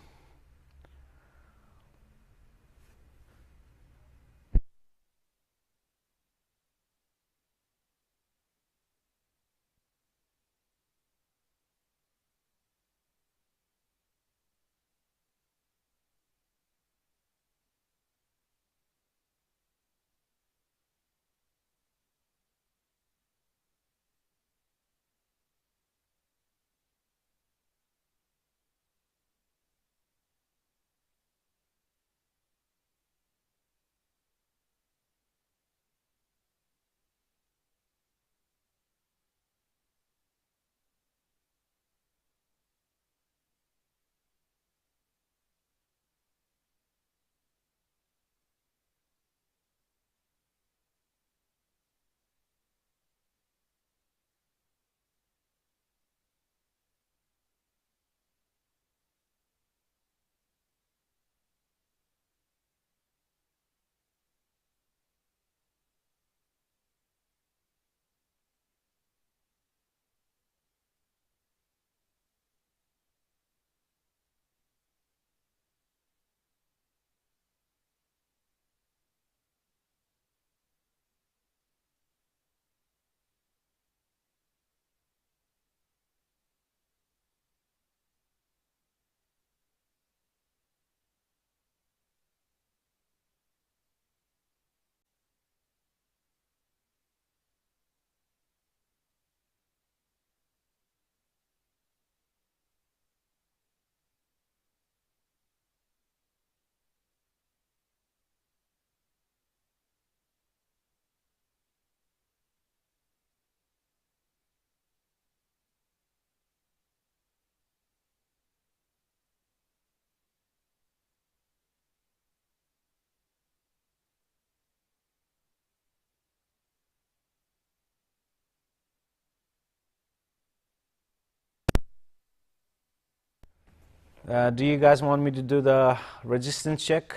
Do you guys want me to do the resistance check?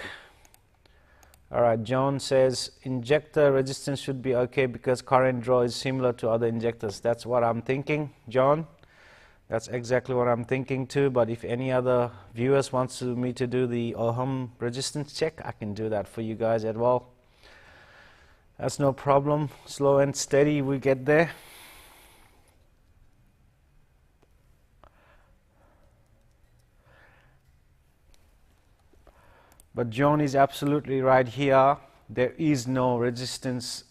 All right, John says injector resistance should be okay because current draw is similar to other injectors. That's what I'm thinking, John. That's exactly what I'm thinking too, but if any other viewers wants me to do the ohm resistance check, I can do that for you guys as well. That's no problem. Slow and steady, we get there. But John is absolutely right here. There is no resistance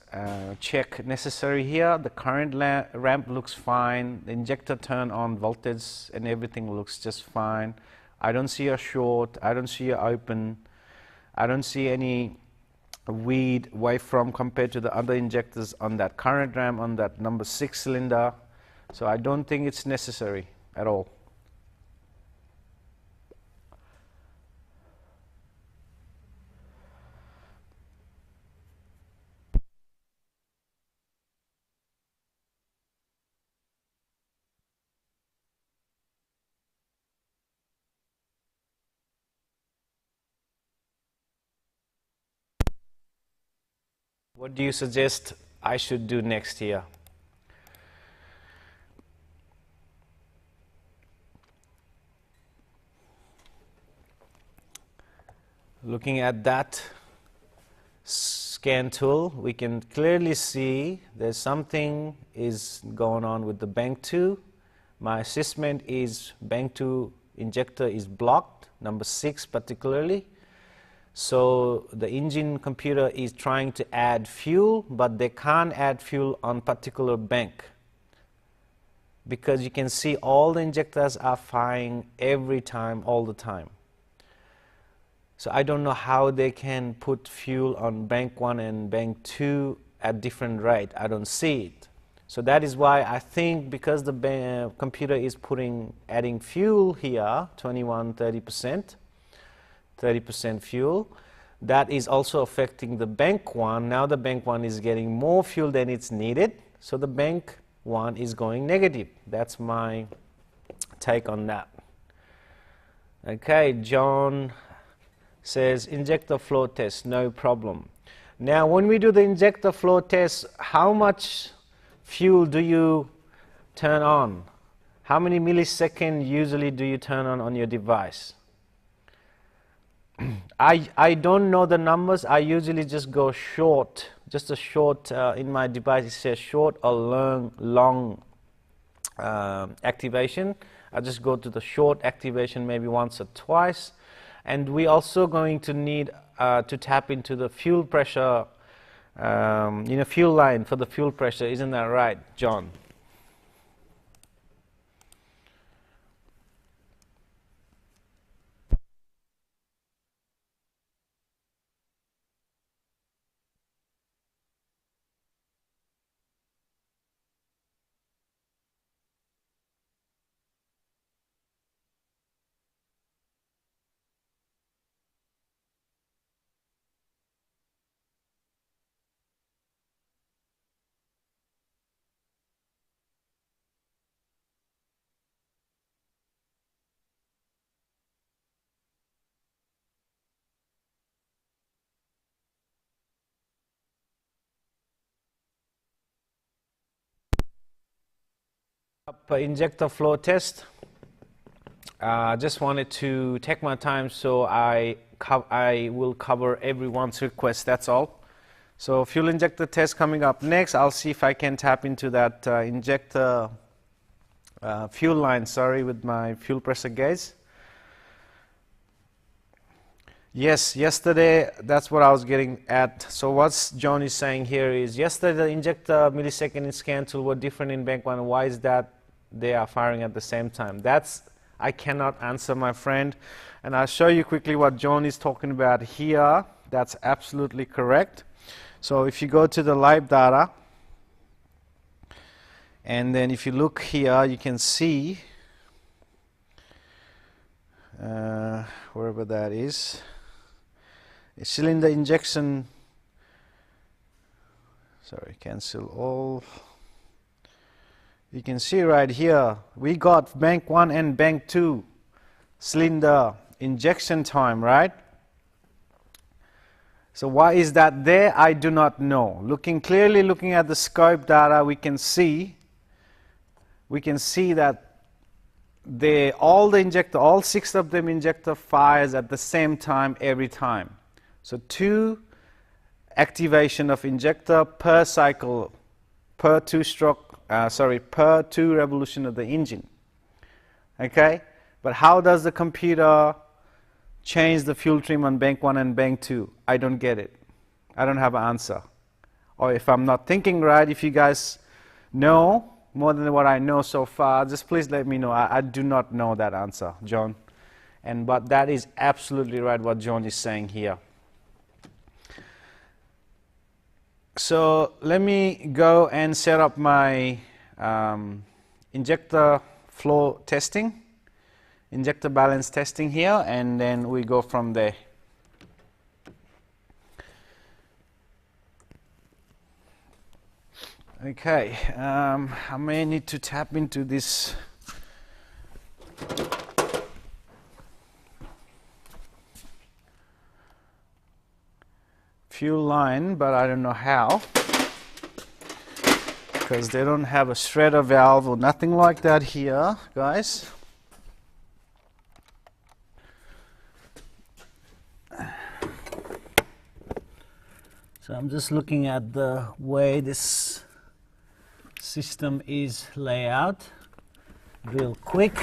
check necessary here. The current ramp looks fine. The injector turn on voltage and everything looks just fine. I don't see a short. I don't see a open. I don't see any weed waveform compared to the other injectors on that current ramp on that number 6 cylinder. So I don't think it's necessary at all. What do you suggest I should do next here? Looking at that scan tool, we can clearly see there's something is going on with the bank 2. My assessment is bank 2 injector is blocked, number 6 particularly. So the engine computer is trying to add fuel, but they can't add fuel on particular bank because you can see all the injectors are firing every time, all the time. So I don't know how they can put fuel on bank 1 and bank 2 at different rate. I don't see it. So that is why I think, because the computer is adding fuel here, 21, 30%, 30% fuel, that is also affecting the bank 1. Now the bank 1 is getting more fuel than it's needed, so the bank 1 is going negative. That's my take on that. Okay, John says injector flow test, no problem. Now when we do the injector flow test, how much fuel do you turn on? How many milliseconds usually do you turn on your device? I don't know the numbers. I usually just go short, just a short, in my device it says short or long activation. I just go to the short activation maybe once or twice. And we also going to need to tap into the fuel pressure, fuel line for the fuel pressure. Isn't that right, John? Injector flow test. Just wanted to take my time, so I will cover everyone's request, that's all. So fuel injector test coming up next. I'll see if I can tap into that injector fuel line, with my fuel pressure gauge. Yes, yesterday, that's what I was getting at. So what John is saying here is, yesterday the injector millisecond scan tool were different in bank 1. Why is that they are firing at the same time? That's, I cannot answer, my friend. And I'll show you quickly what John is talking about here. That's absolutely correct. So if you go to the live data, and then if you look here, you can see, wherever that is, cylinder injection, cancel all. You can see right here, we got bank 1 and bank 2 cylinder injection time, right? So why is that there? I do not know. Looking at the scope data, we can see that all 6 of them injector fires at the same time every time. So 2 activation of injector per cycle, per 2 revolution of the engine. Okay, but how does the computer change the fuel trim on bank 1 and bank 2? I don't get it. I don't have an answer. Or if I'm not thinking right, if you guys know more than what I know so far, just please let me know. I do not know that answer, John. But that is absolutely right what John is saying here. So let me go and set up my injector flow testing, injector balance testing here, and then we go from there. Okay, I may need to tap into this fuel line, but I don't know how, because they don't have a shredder valve or nothing like that here, guys. So I'm just looking at the way this system is laid out real quick.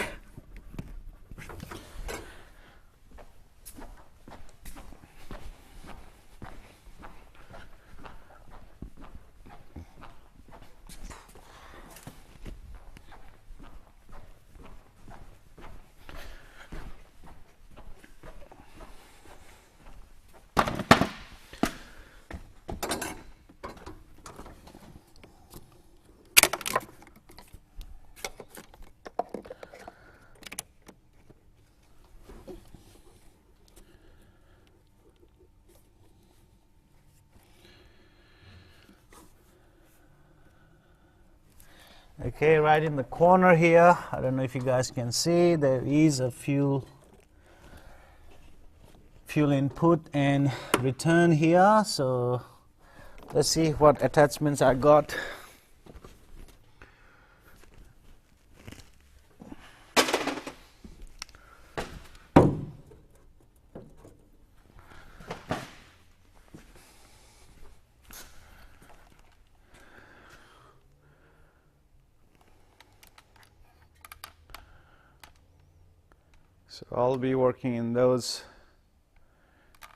Okay, right in the corner here, I don't know if you guys can see, there is a fuel input and return here. So let's see what attachments I got. So I'll be working in those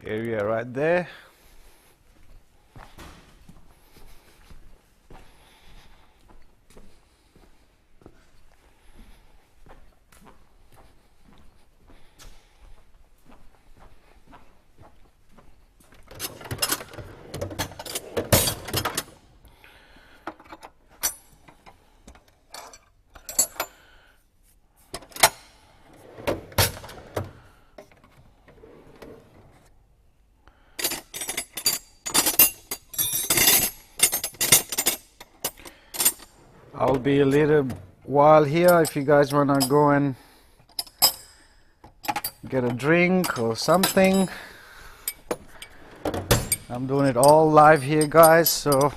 area right there. I'll be a little while here if you guys want to go and get a drink or something. I'm doing it all live here, guys, so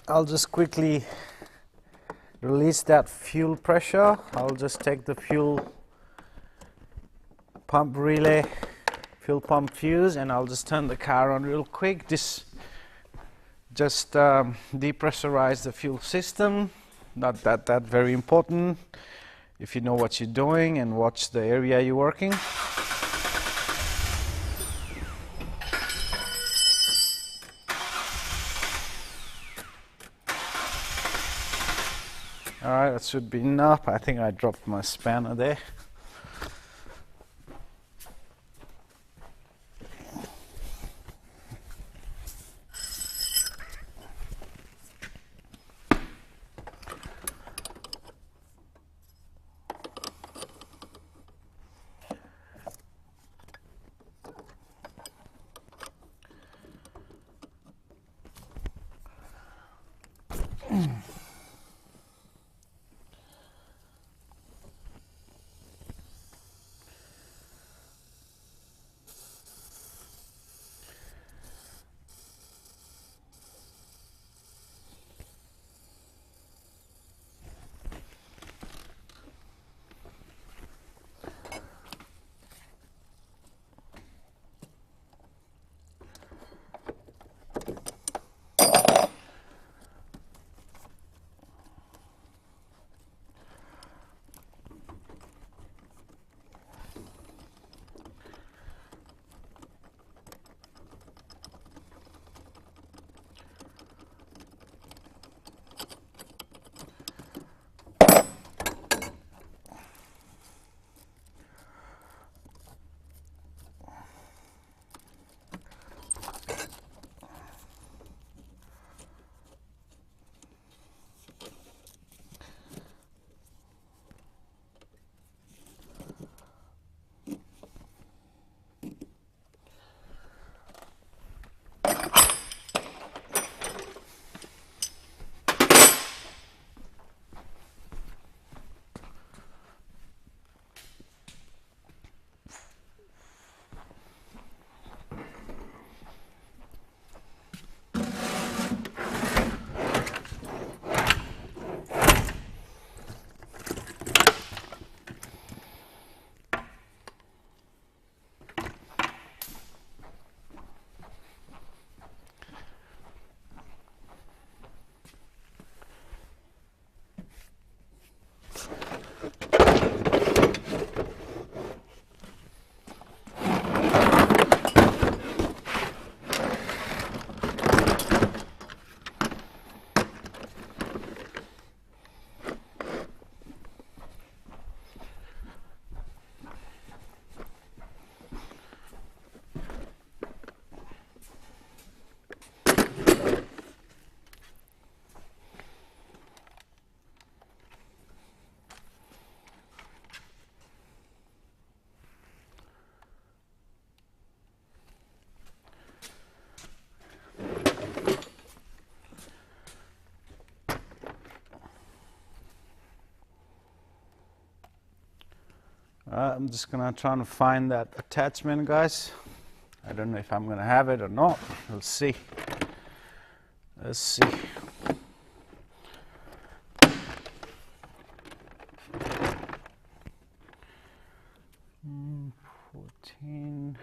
I'll just quickly release that fuel pressure. I'll just take the fuel pump relay, fuel pump fuse, and I'll just turn the car on real quick. This just depressurize the fuel system. Not that very important if you know what you're doing and watch the area you're working. Alright, that should be enough. I think I dropped my spanner there. I'm just gonna try and find that attachment, guys. I don't know if I'm gonna have it or not. We'll see. Let's see. Mm, 14.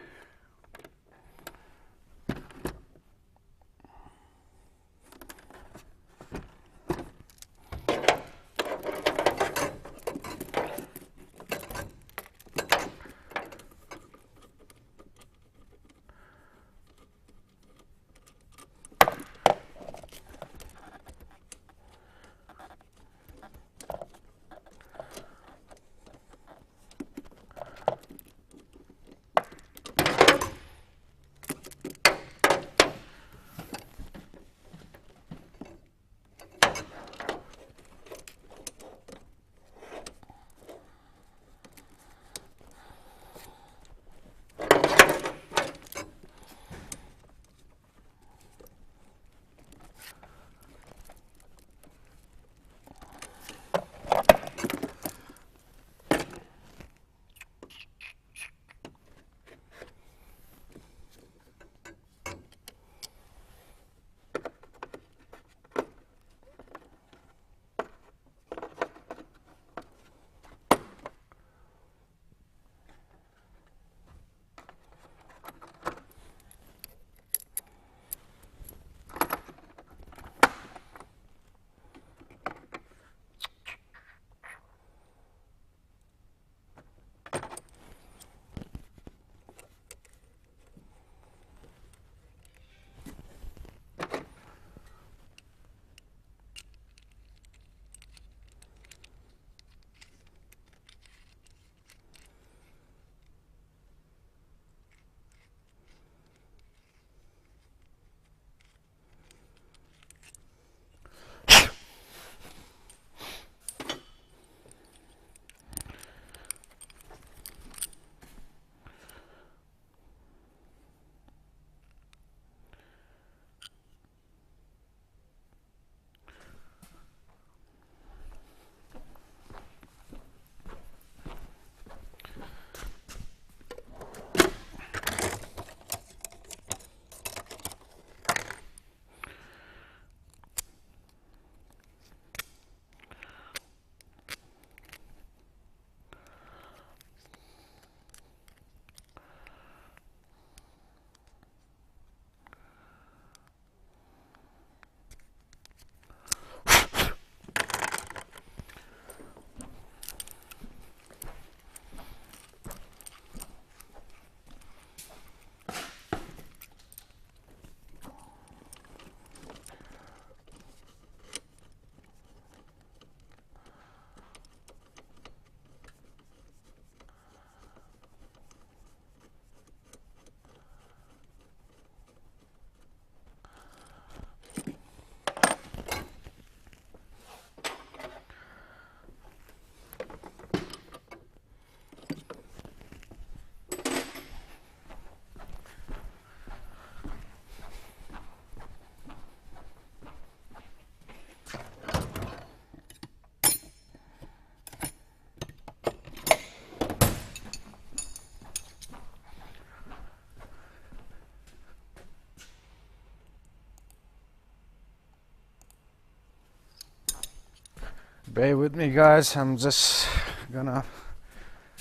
Bear with me, guys. I'm just gonna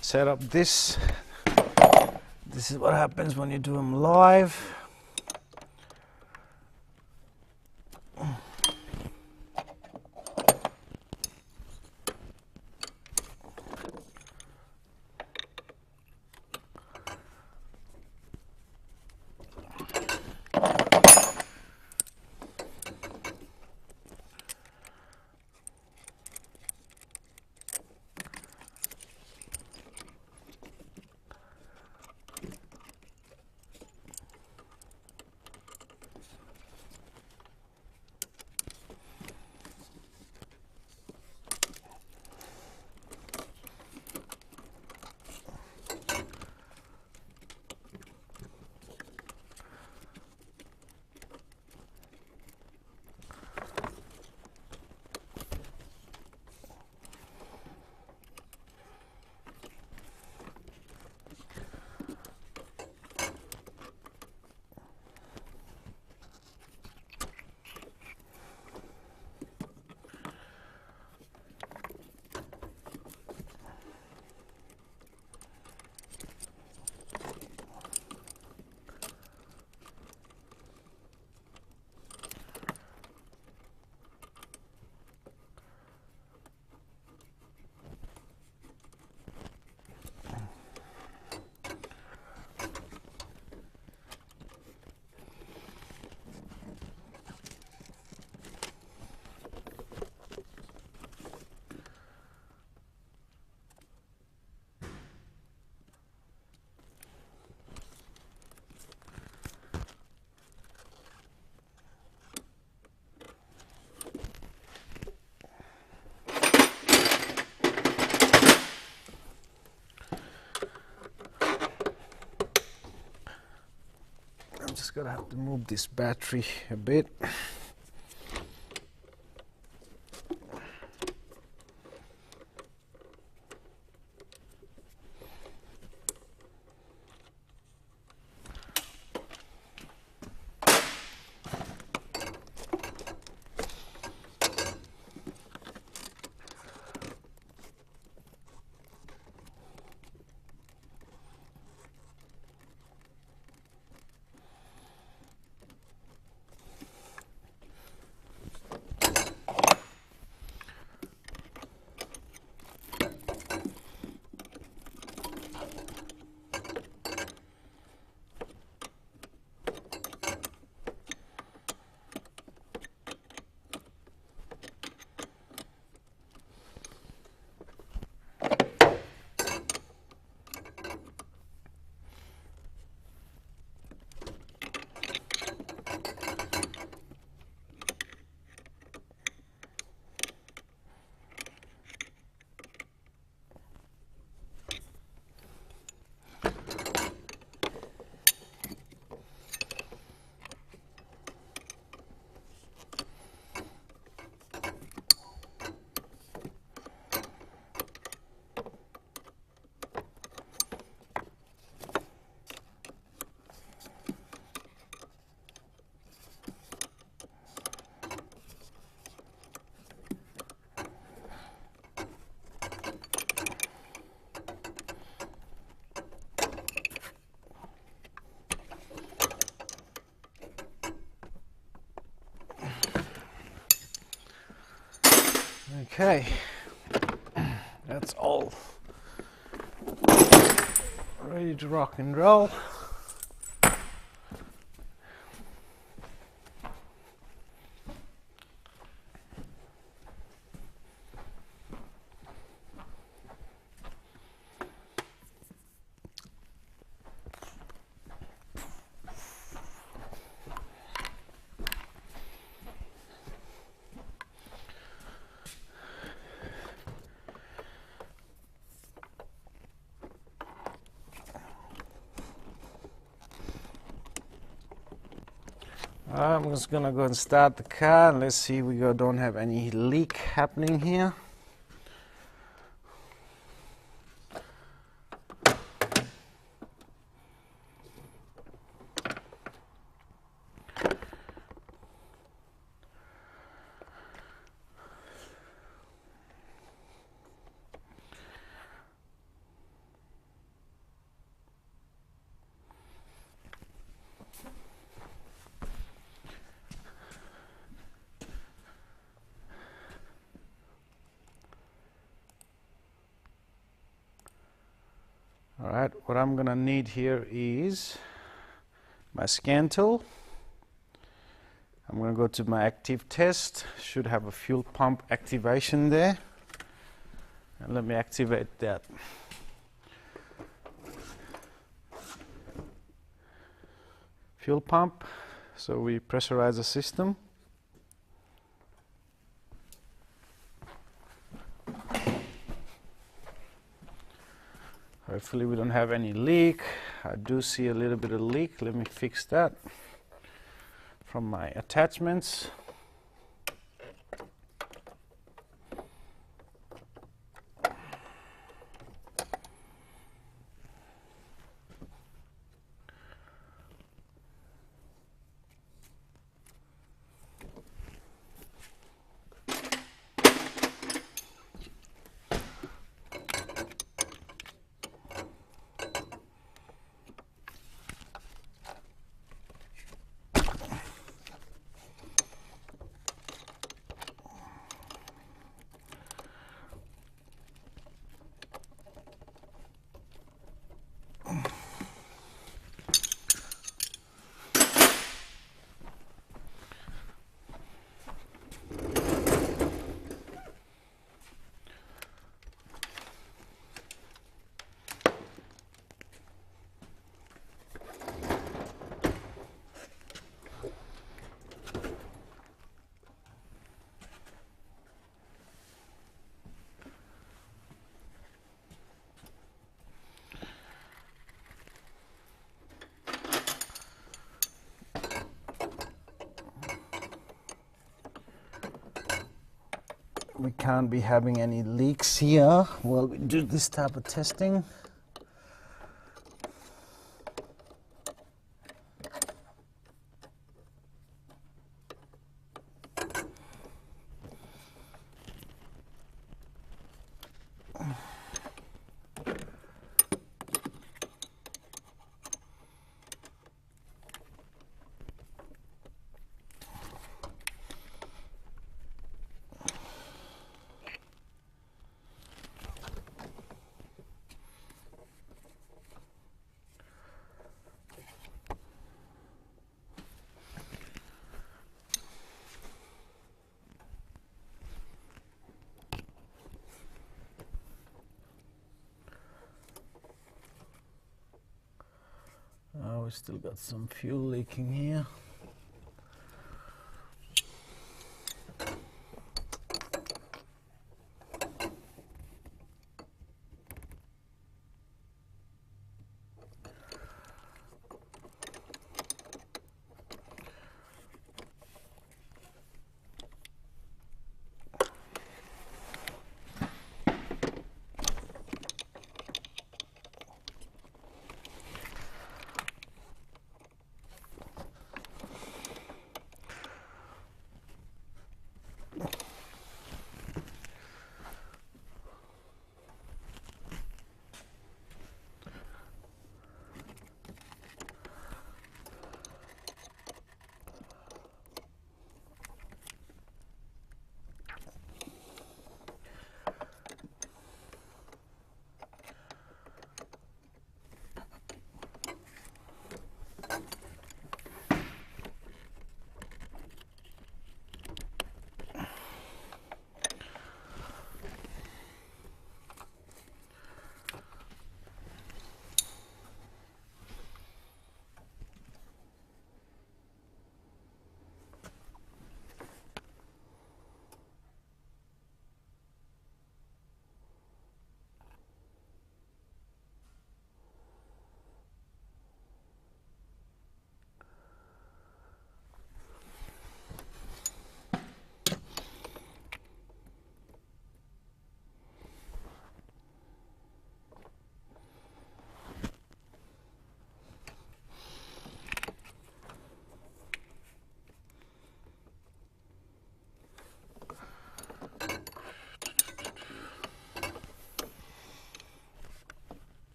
set up this. This is what happens when you do them live. Just gonna have to move this battery a bit. Okay, that's all ready to rock and roll. I'm just gonna go and start the car and let's see we don't have any leak happening here. Alright, what I'm gonna need here is my scan tool. I'm gonna go to my active test, should have a fuel pump activation there, and let me activate that. Fuel pump, so we pressurize the system. Hopefully we don't have any leak. I do see a little bit of leak. Let me fix that from my attachments. we can't be having any leaks here while we do this type of testing. We still got some fuel leaking here.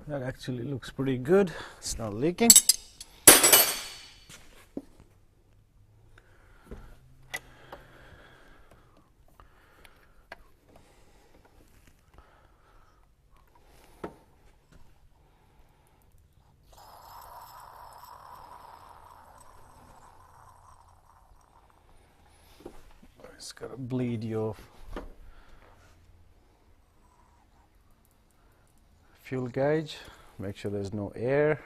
That actually looks pretty good. It's not leaking. It's got to bleed your fuel gauge. Make sure there's no air.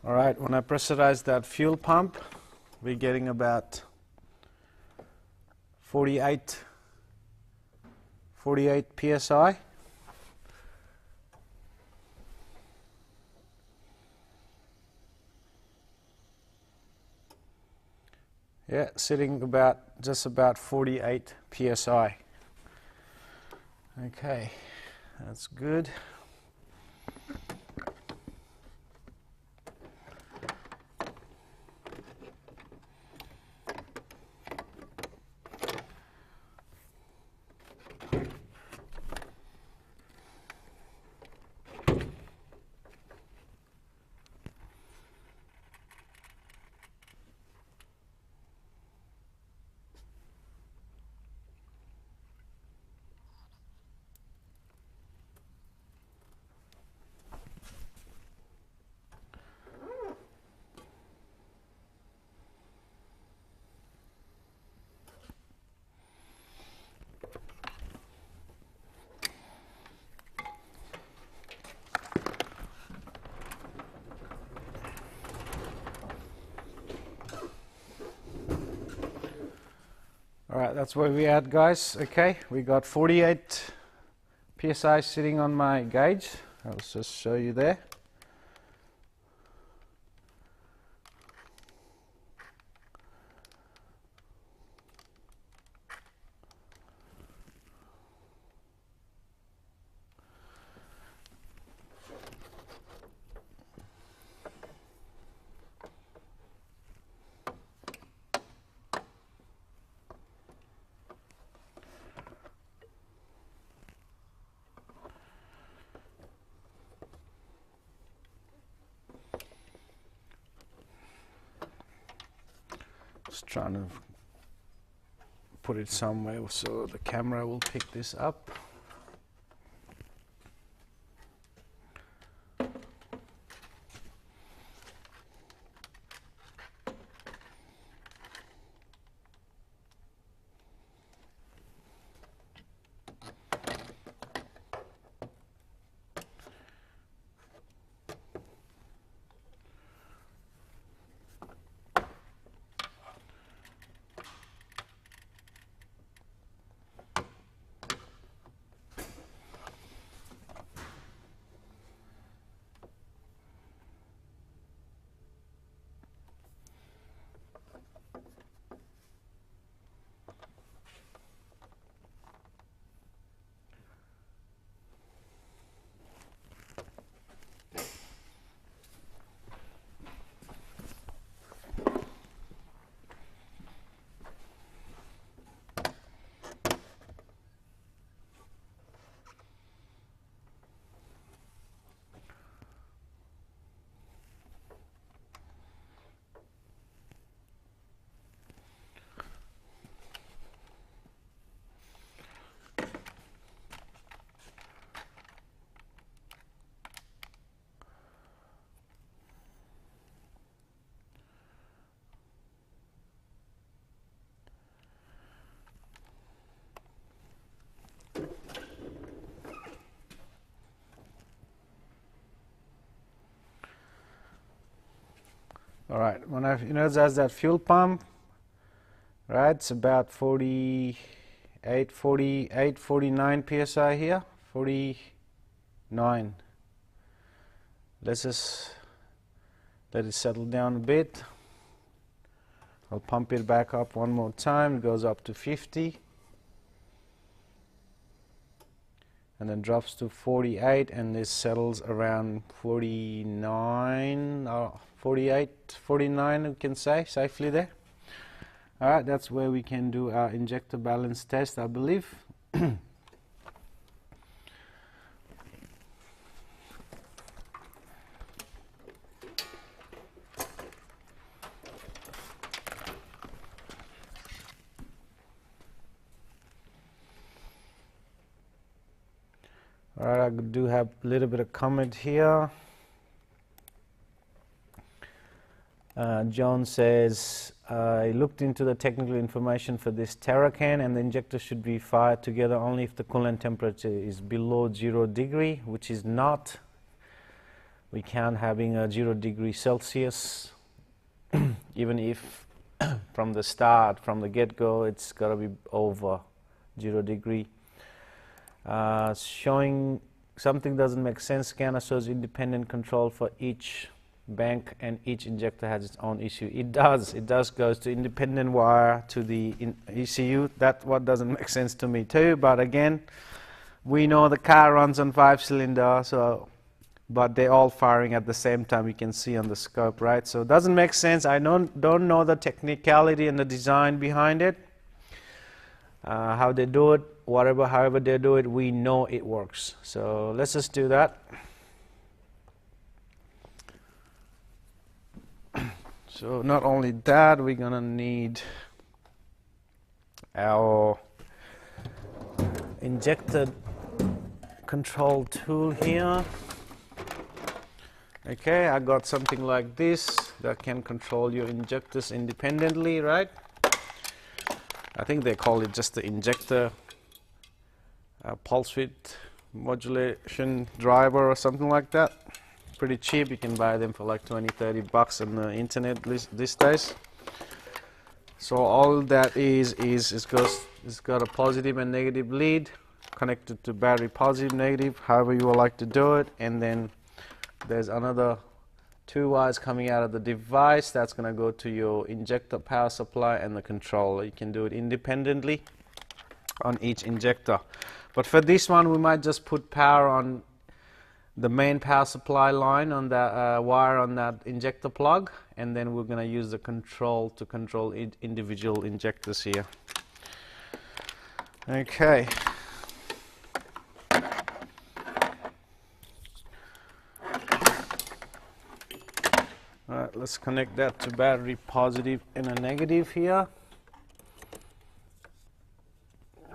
All right, when I pressurize that fuel pump, we're getting about 48 psi. Yeah, sitting just about 48 psi. Okay, that's good. Alright, that's where we're at, guys. Okay, we got 48 psi sitting on my gauge. I'll just show you there. Just trying to put it somewhere so the camera will pick this up. All right, when there's that fuel pump, right? It's about 48, 49 psi here, 49. Let's just let it settle down a bit. I'll pump it back up one more time. It goes up to 50. And then drops to 48, and this settles around 49, 48, 49, we can say safely there. All right, that's where we can do our injector balance test, I believe. All right, I do have a little bit of comment here. John says, I looked into the technical information for this Terracan, and the injector should be fired together only if the coolant temperature is below 0 degree, which is not. We count having a 0 degree Celsius, even if from the start, from the get-go, it's got to be over 0 degree. Showing something doesn't make sense. Scanner shows independent control for each bank, and each injector has its own issue. It does goes to independent wire to the ECU. That what doesn't make sense to me too, but again, we know the car runs on 5-cylinder, so but they're all firing at the same time. You can see on the scope, right? So it doesn't make sense. I don't know the technicality and the design behind it, how they do it, however they do it, we know it works. So let's just do that. So not only that, we're gonna need our injector control tool here. Okay, I got something like this that can control your injectors independently, right? I think they call it just the injector pulse width modulation driver or something like that. Pretty cheap. You can buy them for like 20-30 on the internet these days. So all that is it's got a positive and negative lead connected to battery, positive, negative, however you would like to do it, and then there's another 2 wires coming out of the device that's going to go to your injector power supply and the controller. You can do it independently on each injector, but for this one we might just put power on the main power supply line on that wire on that injector plug, and then we're going to use the control to control individual injectors here. Okay. Alright, let's connect that to battery positive and a negative here.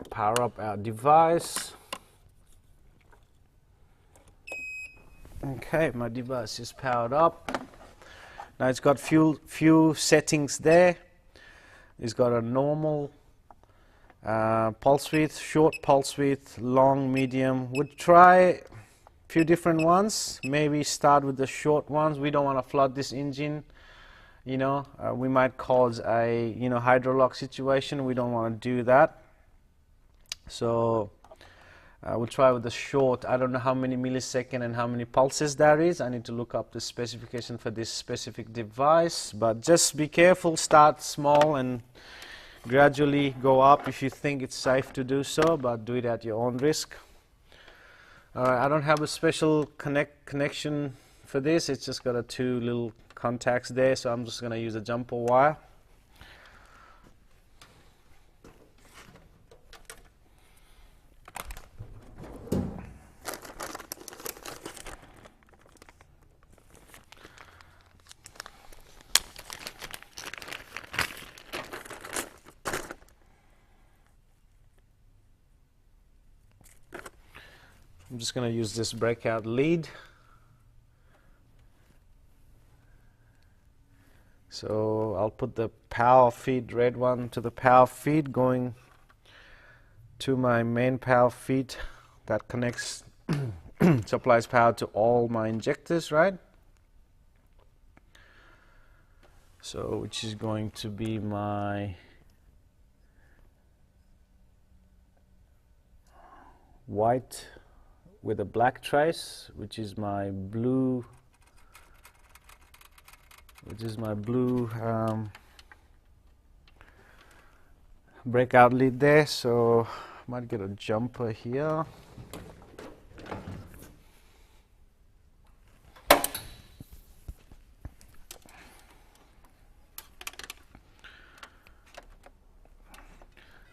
Power up our device. Okay, my device is powered up. Now it's got few settings there. It's got a normal pulse width, short pulse width, long, medium. We'll try few different ones. Maybe start with the short ones. We don't want to flood this engine, you know. We might cause a hydrolock situation. We don't want to do that. So we'll try with the short. I don't know how many millisecond and how many pulses that is. I need to look up the specification for this specific device, but just be careful. Start small and gradually go up if you think it's safe to do so, but do it at your own risk. I don't have a special connection for this. It's just got 2 little contacts there, so I'm just going to use a jumper wire. I'm just going to use this breakout lead. So I'll put the power feed, red one, to the power feed going to my main power feed that connects, supplies power to all my injectors, right? So which is going to be my white with a black trace, which is my blue, breakout lead there. So I might get a jumper here.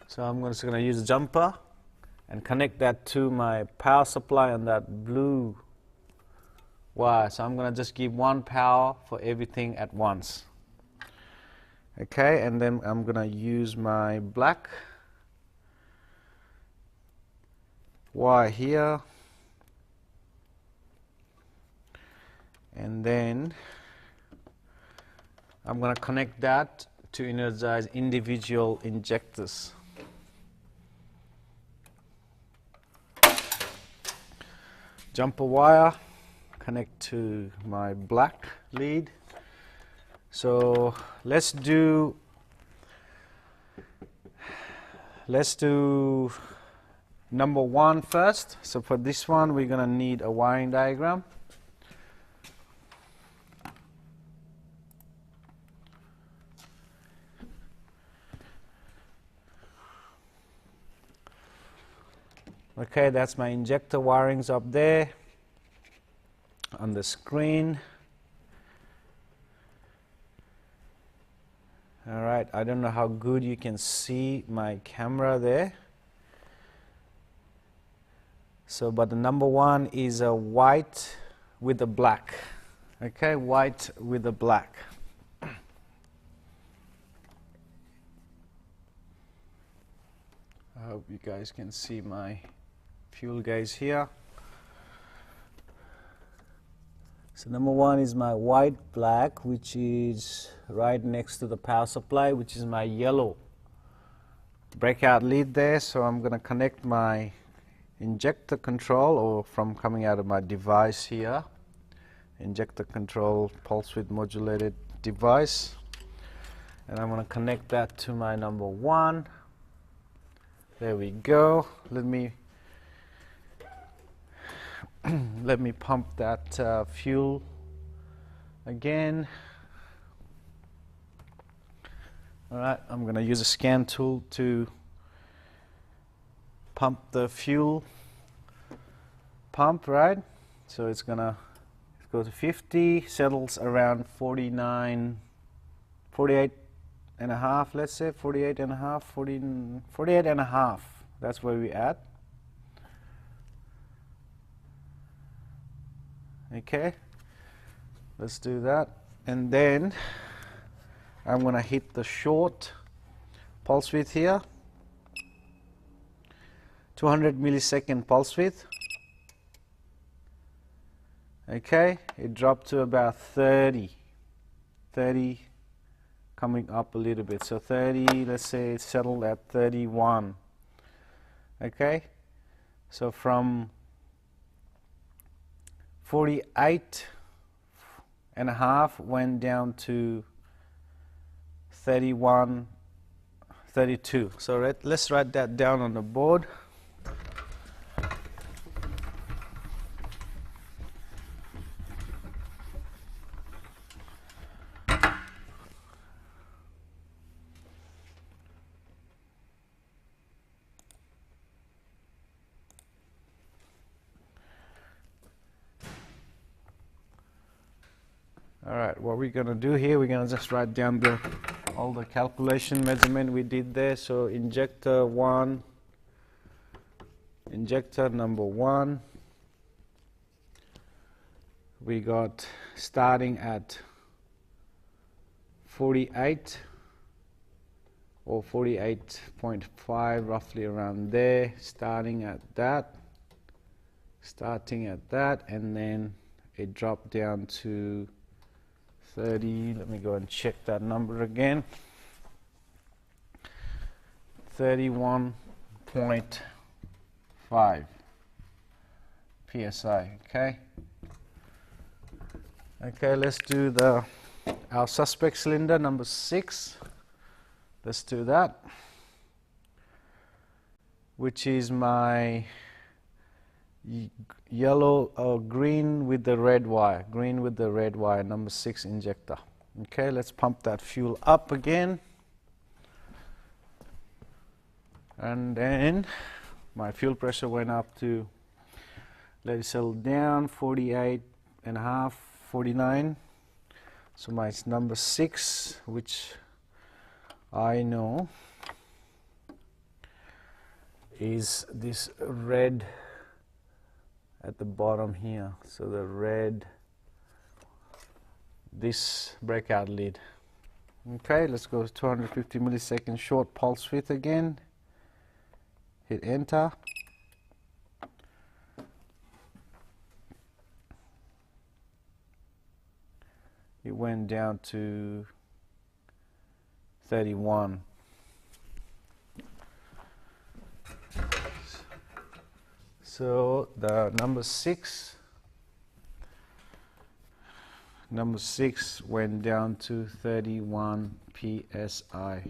So I'm just going to use a jumper and connect that to my power supply on that blue wire. So I'm going to just give one power for everything at once. Okay, and then I'm going to use my black wire here, and then I'm going to connect that to energize individual injectors. Jumper wire, connect to my black lead. So let's do let's do number 1 first. So for this one, we're going to need a wiring diagram. Okay, that's my injector wirings up there on the screen. All right, I don't know how good you can see my camera there. So, but the number 1 is a white with a black. Okay, white with a black. I hope you guys can see my fuel gauge here. So number 1 is my white black, which is right next to the power supply, which is my yellow breakout lead there. So I'm going to connect my injector control, or from coming out of my device here, injector control pulse width modulated device, and I'm going to connect that to my number 1. There we go. Let me pump that fuel again. All right, I'm going to use a scan tool to pump the fuel pump, right? So it's going to go to 50, settles around 49, 48 and a half, let's say 48 and a half, 48 and a half. That's where we're at. Okay, let's do that, and then I'm going to hit the short pulse width here, 200 millisecond pulse width. Okay, it dropped to about 30, coming up a little bit, so 30, let's say it settled at 31. Okay, so from 48 and a half went down to 31, 32. So let's write that down on the board. Alright, what we're going to do here, we're going to just write down all the calculation measurement we did there. So injector 1, injector number 1, we got starting at 48 or 48.5, roughly around there, starting at that, and then it dropped down to 30. Let me go and check that number again. 31.5 psi. Okay. Okay, let's do our suspect cylinder number 6. Let's do that, which is my yellow or green with the red wire, number 6 injector. Okay, let's pump that fuel up again, and then my fuel pressure went up to, let it settle down, 48 and a half, 49. So my number 6, which I know is this red at the bottom here. So the red, this breakout lead. Okay, let's go 250 millisecond short pulse width again. Hit enter. It went down to 31. So the number 6 went down to 31 psi.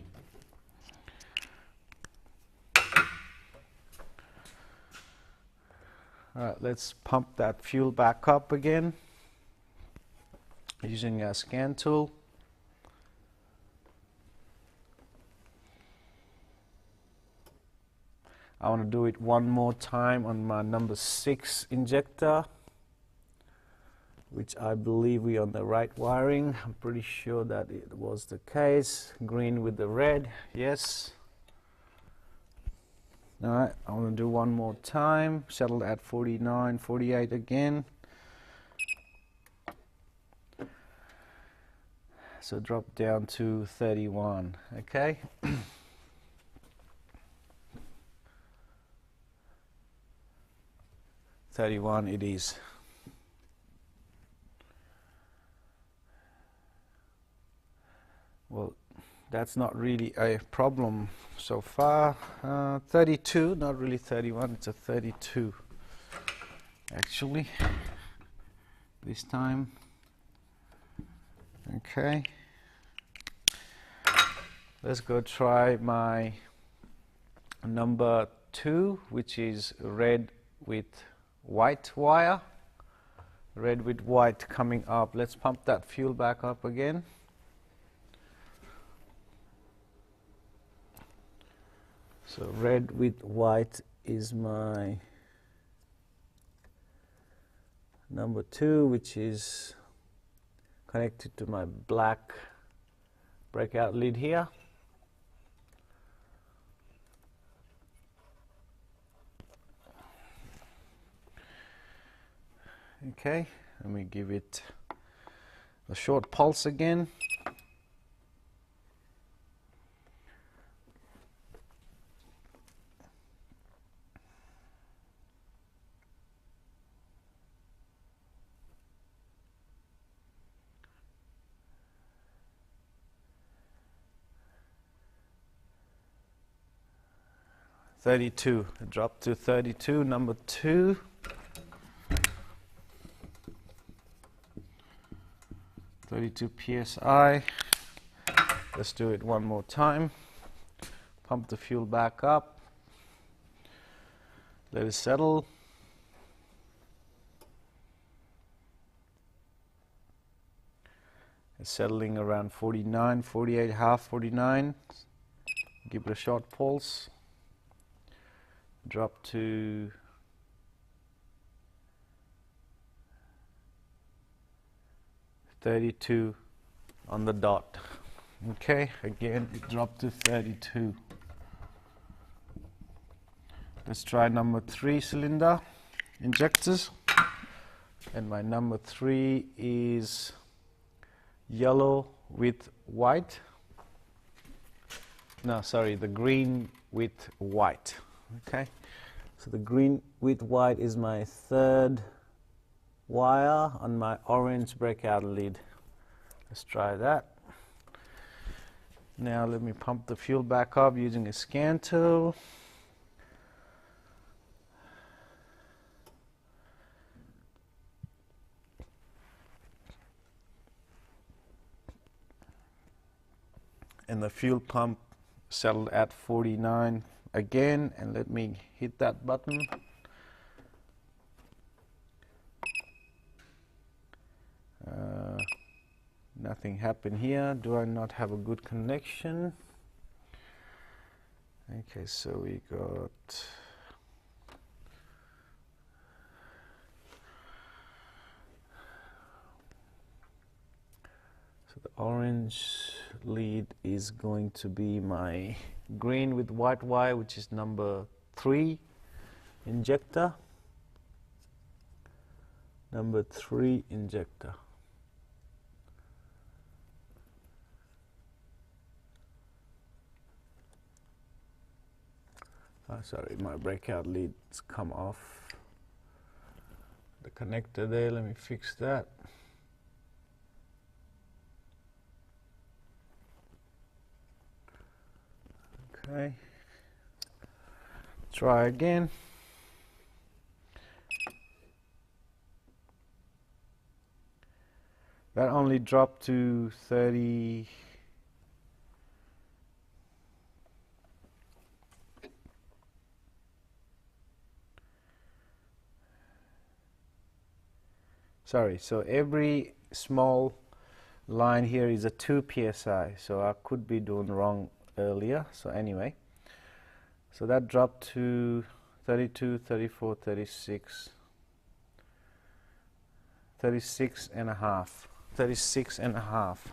Alright, let's pump that fuel back up again using our scan tool. I want to do it one more time on my number 6 injector, which I believe we're on the right wiring. I'm pretty sure that it was the case. Green with the red, yes. Alright, I want to do one more time. Settled at 49, 48 again. So drop down to 31, okay? 31 it is. Well, that's not really a problem so far. 32, not really 31, it's a 32 actually this time. Okay, let's go try my number 2, which is red with white wire. Red with white coming up. Let's pump that fuel back up again. So red with white is my number 2, which is connected to my black breakout lid here. Okay, let me give it a short pulse again. (32). Drop to 32, number 2. psi. Let's do it one more time. Pump the fuel back up. Let it settle. It's settling around 49, 48, half 49. Give it a short pulse. Drop to 32 on the dot. Okay, again it dropped to 32. Let's try number 3 cylinder injectors. And my number 3 is yellow with white. No, sorry, the green with white. Okay, so the green with white is my 3rd wire on my orange breakout lid. Let's try that. Now let me pump the fuel back up using a scan tool. And the fuel pump settled at 49 again, and let me hit that button. Nothing happened here. Do I not have a good connection? Okay, so we got the orange lead is going to be my green with white wire, which is number 3 injector. Number 3 injector. Sorry, my breakout leads come off. The connector there, let me fix that. Okay, try again. That only dropped to 30. sorry, so every small line here is a 2 psi, so I could be doing wrong earlier. So anyway, so that dropped to 32, 34, 36, 36 and a half, 36 and a half.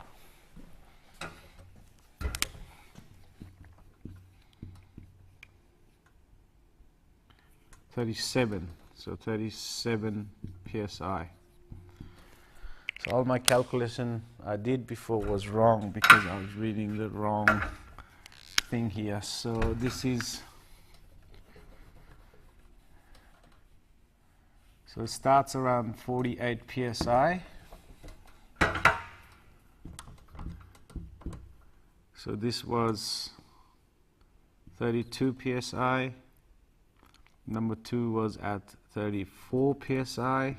37, so 37 psi. So all my calculation I did before was wrong because I was reading the wrong thing here. So this is, so it starts around 48 psi. So this was 32 psi. Number 2 was at 34 psi.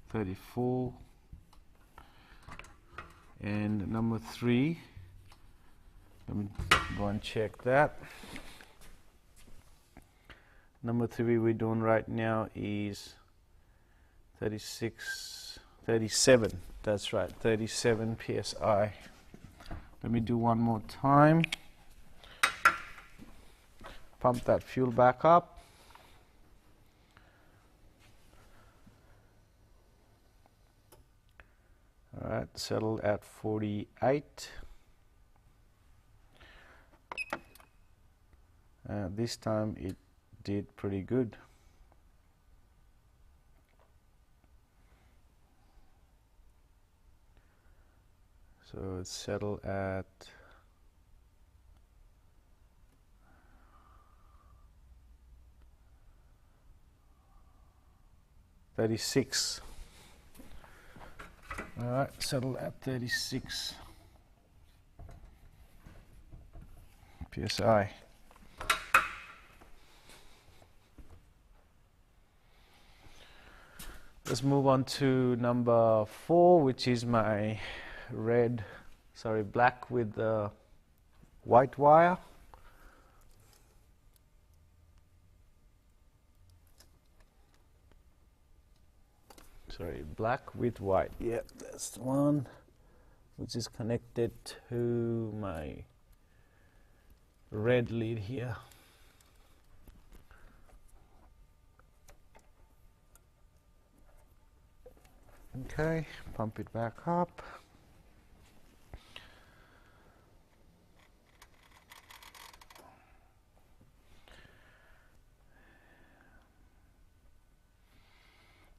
34. And number 3, let me go and check that. Number 3 we're doing right now is 36, 37. That's right, 37 psi. Let me do one more time. Pump that fuel back up. All right, settled at 48. This time it did pretty good. So it's settled at 36. All right, settled at 36 psi. Let's move on to number 4, which is my black with the white wire. Sorry, black with white. Yeah, that's the one, which is connected to my red lead here. Okay, pump it back up.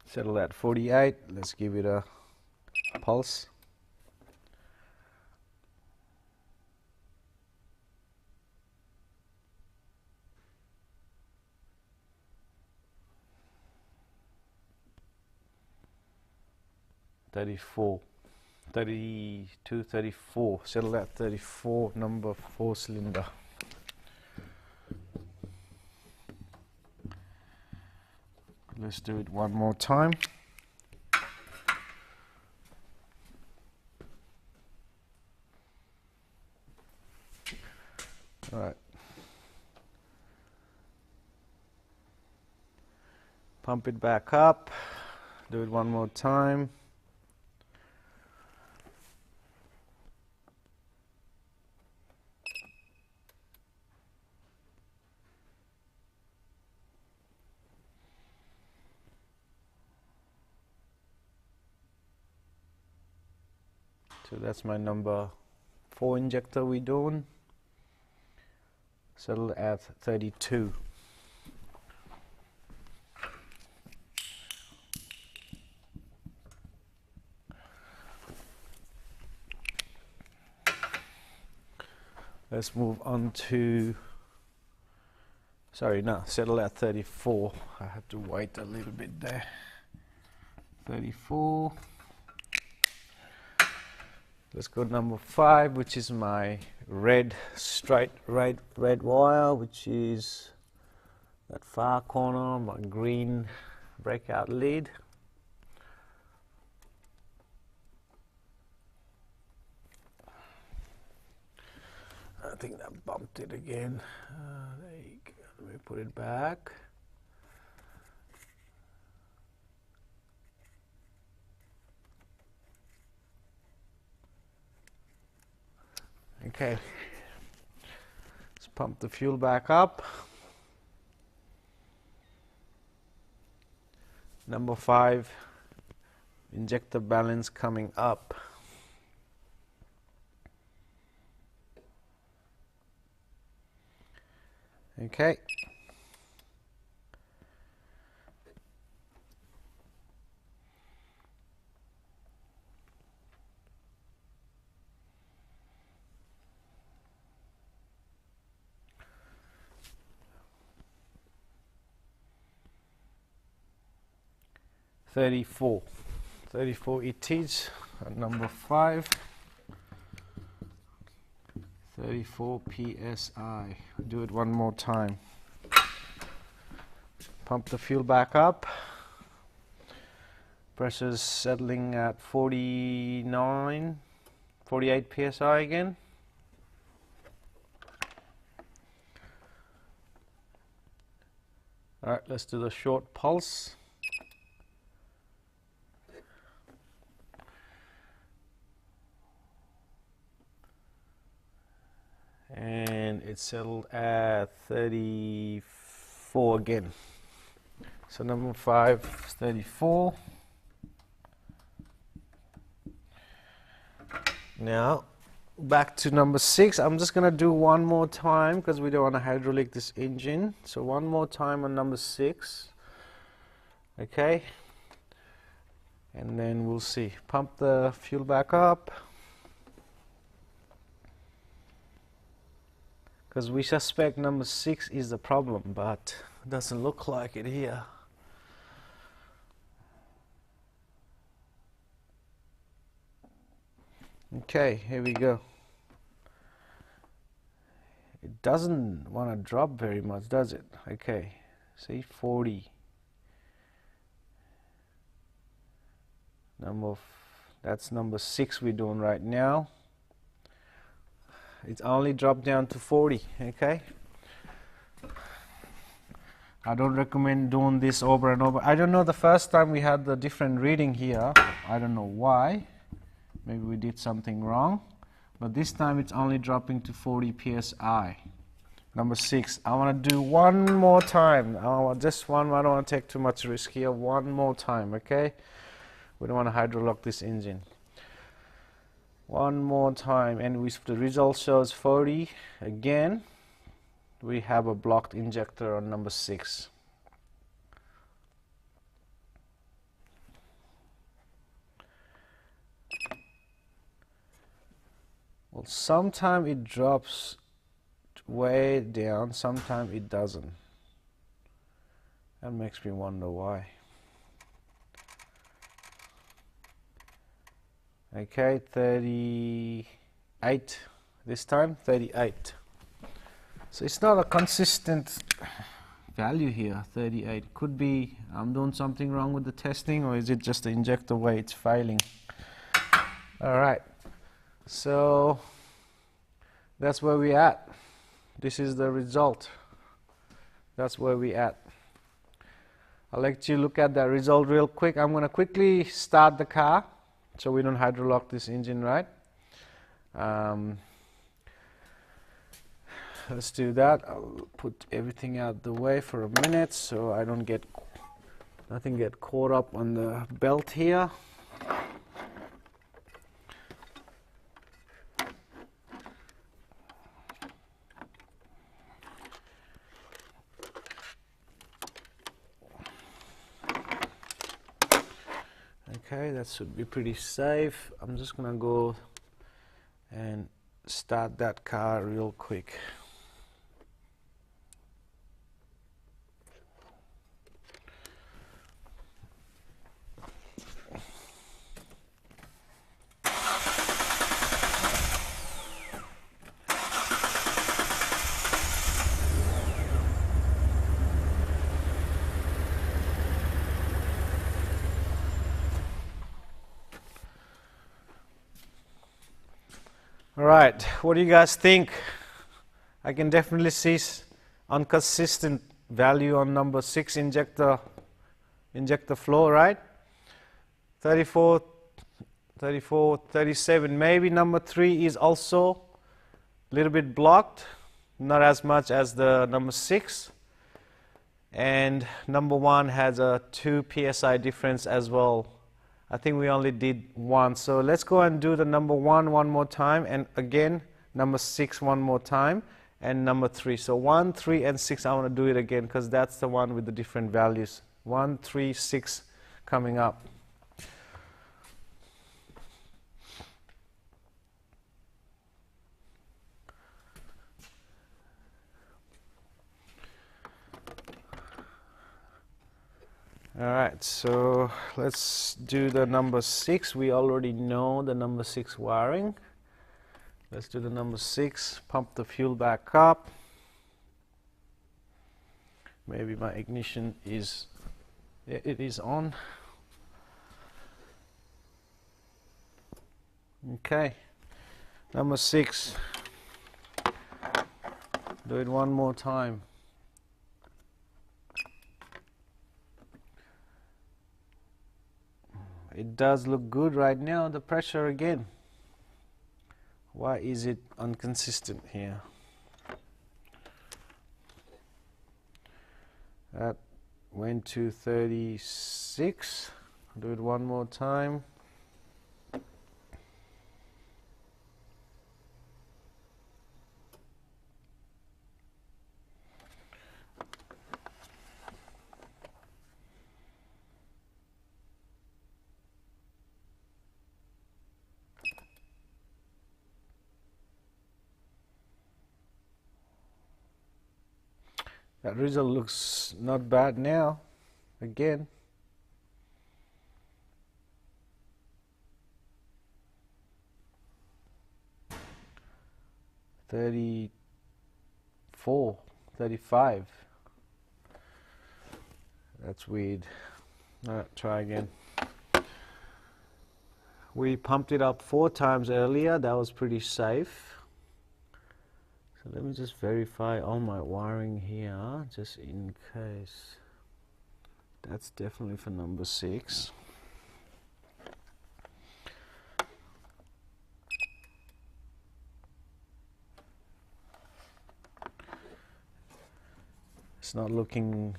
Settle at 48. Let's give it a pulse. (34), 32, 34. Settle at 34. Number 4 cylinder. Let's do it one more time. All right. Pump it back up. Do it one more time. So that's my number 4 injector we're doing. Settled at 32. Let's move on to, settle at 34. I had to wait a little bit there. 34. Let's go to number 5, which is my red straight red wire, which is that far corner, my green breakout lead. I think that bumped it again. There you go. Let me put it back. Okay, let's pump the fuel back up. Number 5, injector balance coming up. Okay. Thirty-four it is at number 5. 34 psi. Do it one more time. Pump the fuel back up. Pressure's settling at 48 psi again. Alright, let's do the short pulse. And it's settled at 34 again. So number 5 is 34. Now back to number 6. I'm just going to do one more time because we don't want to hydraulic this engine. So one more time on number 6. Okay. And then we'll see. Pump the fuel back up. Because we suspect number 6 is the problem, but it doesn't look like it here. Okay, here we go. It doesn't want to drop very much, does it? Okay, see, 40. That's number 6 we're doing right now. It's only dropped down to 40. Okay, I don't recommend doing this over and over. I don't know, the first time we had the different reading here, I don't know why. Maybe we did something wrong, but this time it's only dropping to 40 psi. Number 6, I want to do one more time. Just one, I don't want to take too much risk here. One more time, okay? We don't want to hydrolock this engine. One more time, and the result shows 40 again. We have a blocked injector on number 6. Well, sometimes it drops way down, sometimes it doesn't. That makes me wonder why. Okay, 38 this time, 38. So it's not a consistent value here, 38. Could be I'm doing something wrong with the testing, or is it just the injector way it's failing? Alright, so that's where we at. This is the result. That's where we at. I'll let you look at that result real quick. I'm going to quickly start the car so we don't hydrolock this engine, right? Let's do that. I'll put everything out the way for a minute so I don't get nothing get caught up on the belt here. Okay, that should be pretty safe. I'm just gonna go and start that car real quick. Alright, what do you guys think? I can definitely see inconsistent value on number 6 injector flow, right? 34, 37. Maybe number 3 is also a little bit blocked, not as much as the number 6. And number 1 has a 2 psi difference as well. I think we only did 1. So let's go and do the number 1 one more time, and again number 6 one more time, and number 3. So 1, 3, and 6, I want to do it again because that's the one with the different values. 1, 3, 6 coming up. Alright, so let's do the number 6. We already know the number 6 wiring. Let's do the number 6. Pump the fuel back up. Maybe my ignition is, yeah, it is on. Okay, number 6. Do it one more time. It does look good right now. The pressure again. Why is it inconsistent here? That went to 36. Do it one more time. That result looks not bad now. Again. $34, $35. That's weird. Alright, try again. We pumped it up 4 times earlier. That was pretty safe. So let me just verify all my wiring here, just in case. That's definitely for number 6. It's not looking,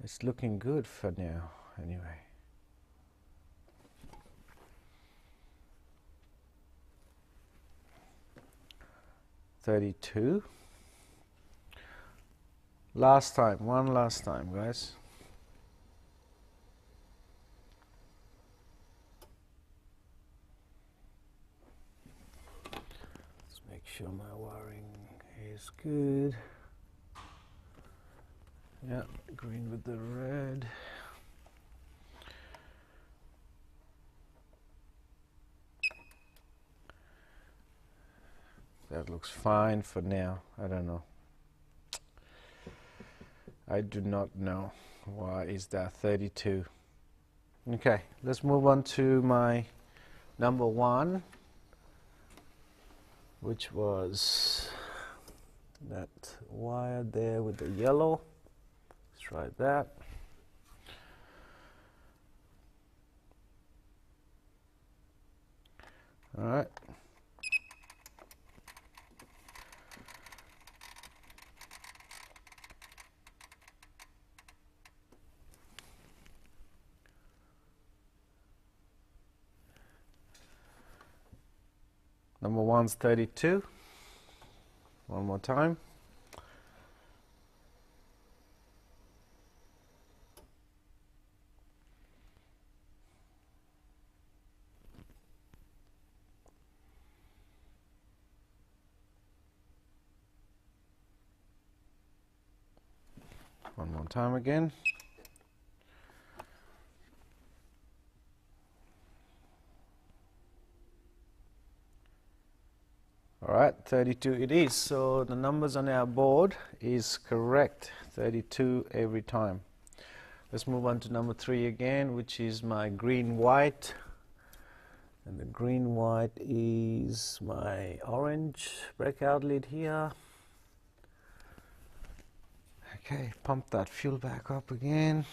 it's looking good for now, anyway. $32. Last time, one last time, guys. Let's make sure my wiring is good. Yeah, green with the red. That looks fine for now. I don't know. I do not know. Why is that 32? Okay, let's move on to my number 1, which was that wire there with the yellow. Let's try that. All right. Number 1's 32. One more time. One more time again. Alright, 32 it is. So the numbers on our board is correct. 32 every time. Let's move on to number 3 again, which is my green-white. And the green-white is my orange breakout lid here. Okay, pump that fuel back up again.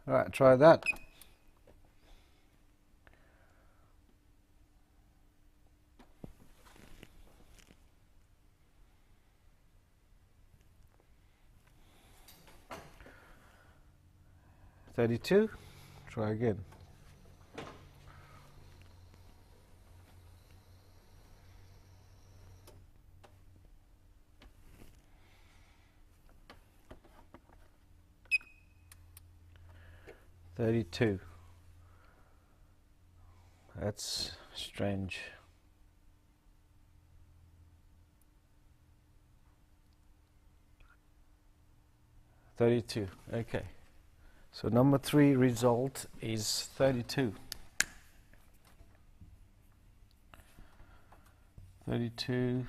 All right, try that. $32. Try again. $32. That's strange. $32. Okay. So number 3 result is 32. 32.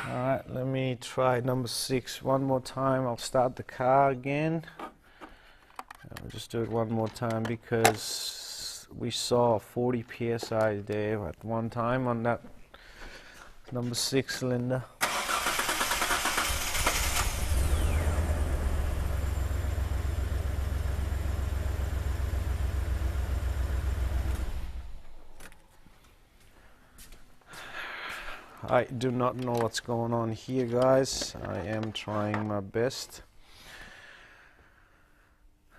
Alright, let me try number 6 one more time. I'll start the car again. I'll just do it one more time because we saw 40 psi there at one time on that number 6 cylinder. I do not know what's going on here, guys. I am trying my best.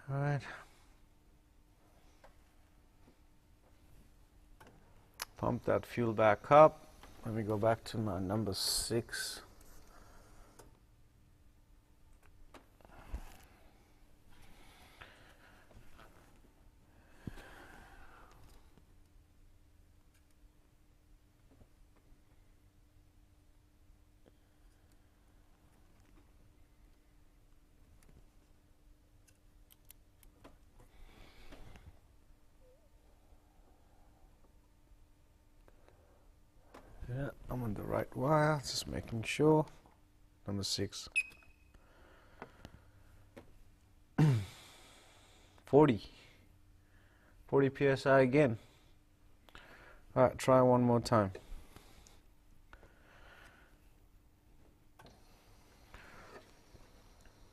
All right. Pump that fuel back up. Let me go back to my number 6. Yeah, I'm on the right wire, just making sure. Number 6. 40 psi again. Alright, try one more time.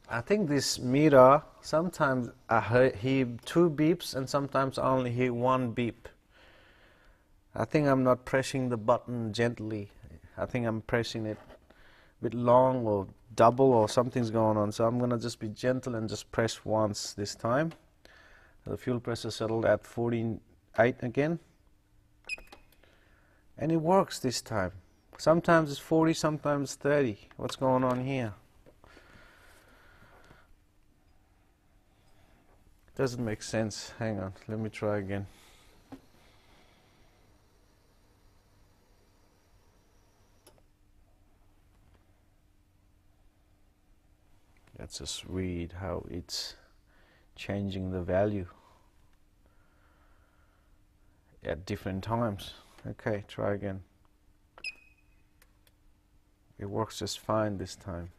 I think this meter, sometimes I hear 2 beeps and sometimes I only hear 1 beep. I think I'm not pressing the button gently. I think I'm pressing it a bit long or double or something's going on. So I'm going to just be gentle and just press once this time. The fuel pressure settled at 48 again. And it works this time. Sometimes it's 40, sometimes 30. What's going on here? Doesn't make sense. Hang on, let me try again. Let's just read how it's changing the value at different times. Okay, try again. It works just fine this time.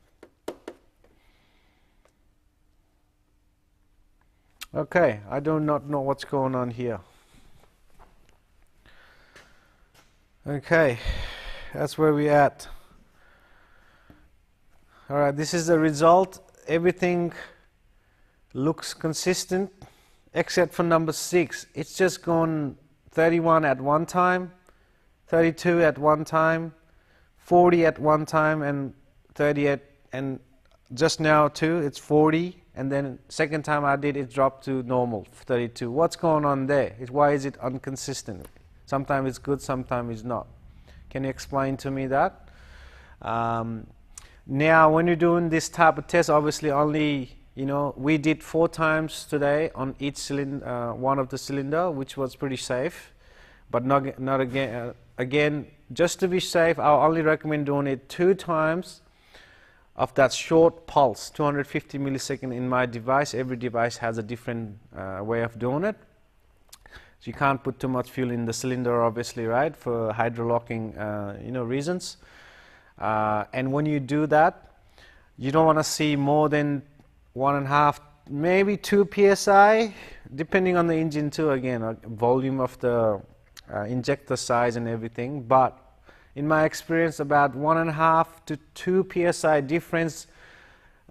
Okay, I do not know what's going on here. Okay, that's where we're at. Alright, this is the result. Everything looks consistent except for number 6. It's just gone 31 at one time, 32 at one time, 40 at one time, and 38, and just now too it's 40, and then second time I did it dropped to normal 32. What's going on there? Why is it inconsistent? Sometimes it's good, sometimes it's not. Can you explain to me that? Now when you're doing this type of test, obviously only, we did 4 times today on each cylinder, one of the cylinder, which was pretty safe, but not again. Again, just to be safe, I'll only recommend doing it 2 times of that short pulse, 250 millisecond in my device. Every device has a different way of doing it. So you can't put too much fuel in the cylinder, obviously, right, for hydrolocking, reasons. And when you do that, you don't want to see more than 1.5, maybe 2 psi, depending on the engine too, again, volume of the injector size and everything. But in my experience, about 1.5 to 2 psi difference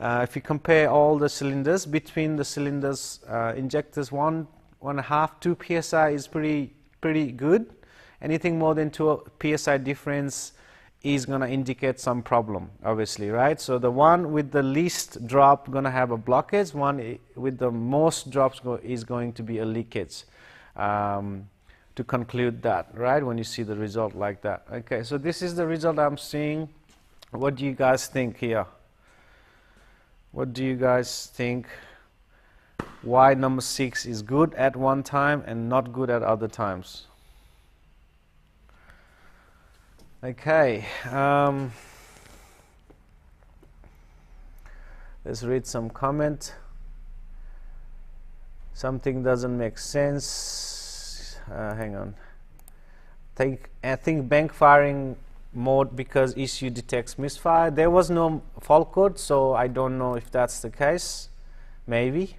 If you compare all the cylinders, between the cylinders, injectors 1.5, 2 psi is pretty good. Anything more than 2 psi difference is going to indicate some problem, obviously, right? So the one with the least drop going to have a blockage, one with the most drops is going to be a leakage. To conclude that, right, when you see the result like that. Okay, so this is the result I'm seeing. What do you guys think here? What do you guys think? Why number 6 is good at one time and not good at other times? Okay, let's read some comment. Something doesn't make sense. Hang on. I think bank firing mode because issue detects misfire. There was no fault code, so I don't know if that's the case. Maybe.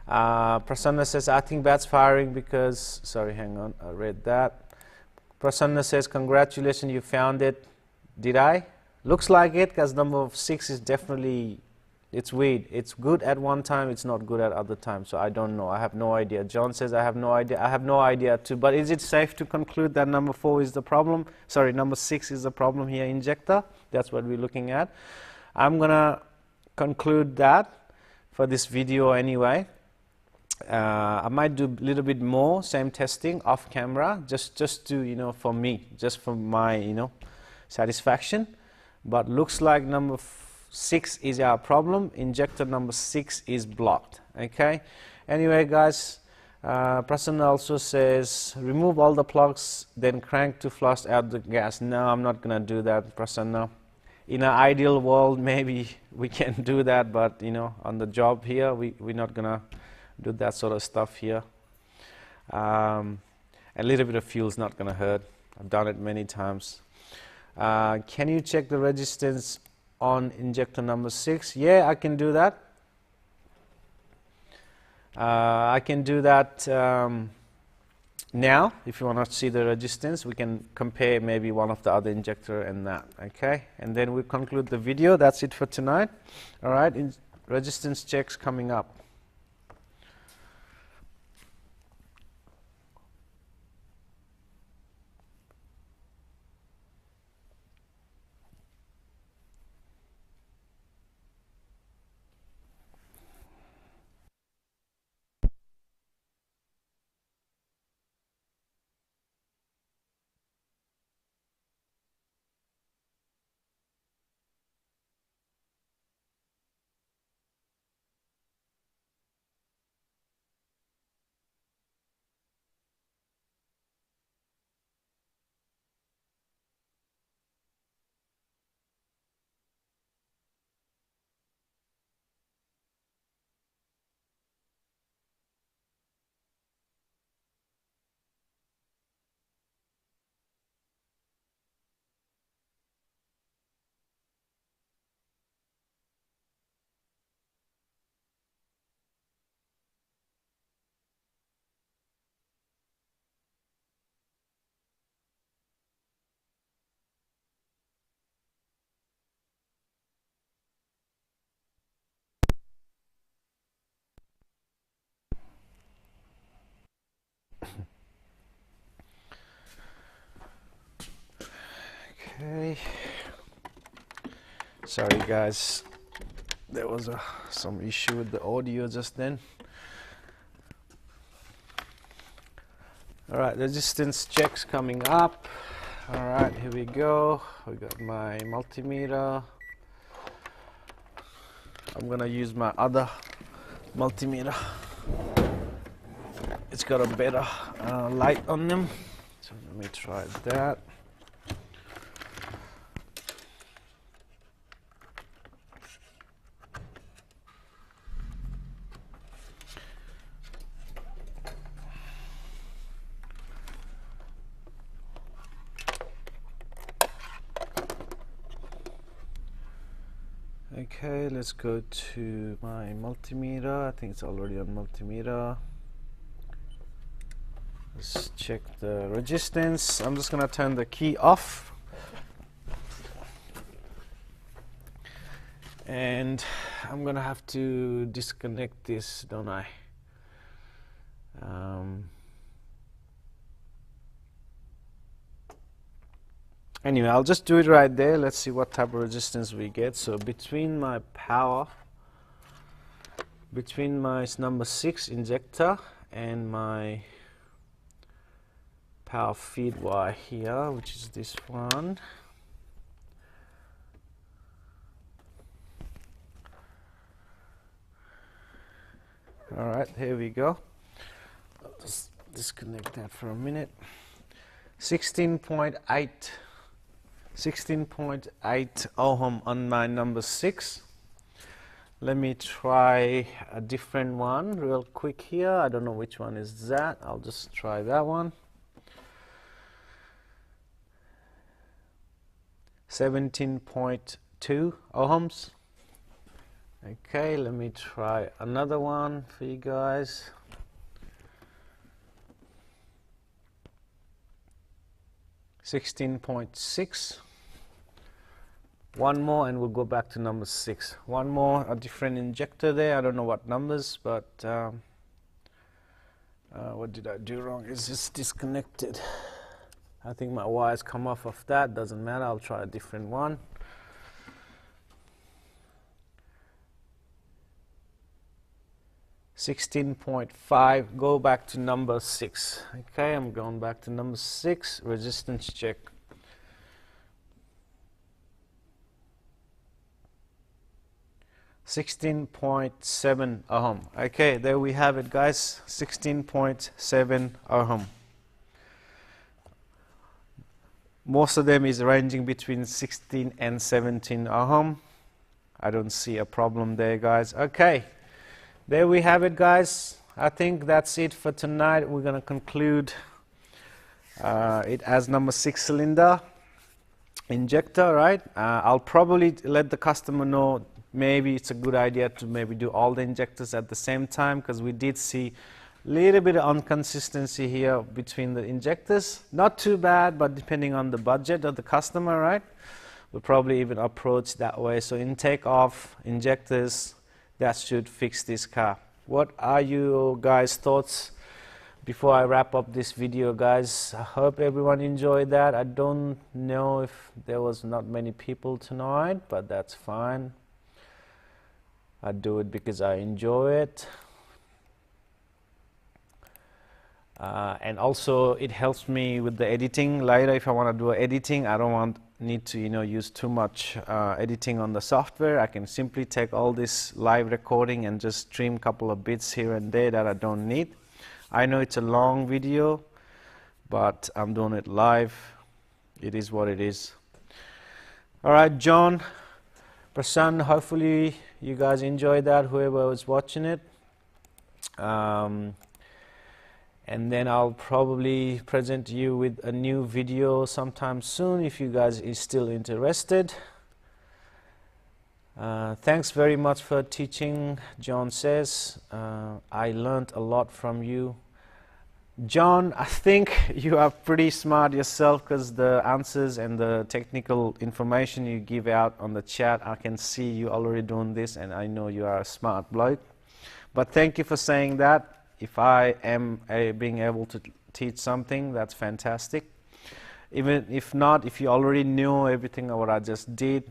Prasanna says, I think batch firing because, sorry, hang on, I read that. Prasanna says, congratulations, you found it. Did I? Looks like it, because number 6 is definitely, it's weird. It's good at one time, it's not good at other times. So I don't know. I have no idea. John says, I have no idea. I have no idea too. But is it safe to conclude that number 4 is the problem? Sorry, number 6 is the problem here, injector. That's what we're looking at. I'm going to conclude that for this video anyway. I might do a little bit more, same testing off camera, just to, for me, just for my, satisfaction. But looks like number 6 is our problem. Injector number 6 is blocked. Okay. Anyway, guys, Prasanna also says remove all the plugs, then crank to flush out the gas. No, I'm not gonna do that, Prasanna. In an ideal world, maybe we can do that, but on the job here, we're not gonna do that sort of stuff here. A little bit of fuel is not gonna hurt. I've done it many times. Can you check the resistance on injector number 6? Yeah, I can do that. I can do that now. If you want to see the resistance, we can compare maybe one of the other injector and that. Okay, and then we conclude the video. That's it for tonight. All right, resistance checks coming up. Okay. Sorry guys, there was some issue with the audio just then. Alright, resistance checks coming up. Alright, here we go. We got my multimeter. I'm gonna use my other multimeter. It's got a better light on them. So let me try that. Okay, let's go to my multimeter. I think it's already on multimeter. Let's check the resistance. I'm just gonna turn the key off. And I'm gonna have to disconnect this, don't I? Anyway, I'll just do it right there. Let's see what type of resistance we get. So between my power, between my number 6 injector and my power feed wire here, which is this one. Alright, here we go. I'll just disconnect that for a minute. 16.8 ohm on my number 6. Let me try a different one real quick here. I don't know which one is that. I'll just try that one. 17.2 ohms. Okay, let me try another one for you guys. 16.6. One more and we'll go back to number 6. One more, a different injector there. I don't know what numbers, but what did I do wrong? It's just disconnected. I think my wires come off of that. Doesn't matter, I'll try a different one. 16.5, go back to number 6. Okay, I'm going back to number 6, resistance check. $16.7 ohm. Okay, there we have it, guys. 16.7 ohm. Most of them is ranging between 16 and 17 ohm. I don't see a problem there, guys. Okay, there we have it, guys. I think that's it for tonight. We're going to conclude it as number 6 cylinder injector, right? I'll probably let the customer know maybe it's a good idea to maybe do all the injectors at the same time, because we did see a little bit of inconsistency here between the injectors. Not too bad, but depending on the budget of the customer, right? We'll probably even approach that way. So intake off, injectors, that should fix this car. What are you guys' thoughts before I wrap up this video, guys? I hope everyone enjoyed that. I don't know if there was not many people tonight, but that's fine. I do it because I enjoy it. And also it helps me with the editing later. If I want to do editing, I don't need to use too much editing on the software. I can simply take all this live recording and just trim a couple of bits here and there that I don't need. I know it's a long video, but I'm doing it live. It is what it is. All right, John, Prasanna, hopefully you guys enjoyed that, whoever was watching it. And then I'll probably present you with a new video sometime soon if you guys is still interested. Thanks very much for teaching, John says. I learned a lot from you. John, I think you are pretty smart yourself, because the answers and the technical information you give out on the chat, I can see you already doing this, and I know you are a smart bloke. But thank you for saying that. If I am being able to teach something, that's fantastic. Even if not, if you already knew everything of what I just did,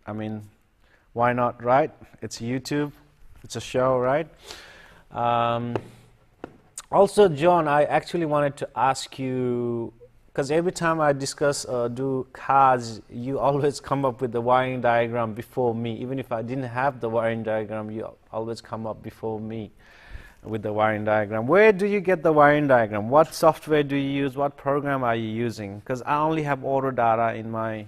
I mean, why not, right? It's YouTube, it's a show, right? Also, John, I actually wanted to ask you, because every time I discuss or do cars, you always come up with the wiring diagram before me. Even if I didn't have the wiring diagram, you always come up before me with the wiring diagram. Where do you get the wiring diagram? What software do you use? What program are you using? Because I only have auto data in my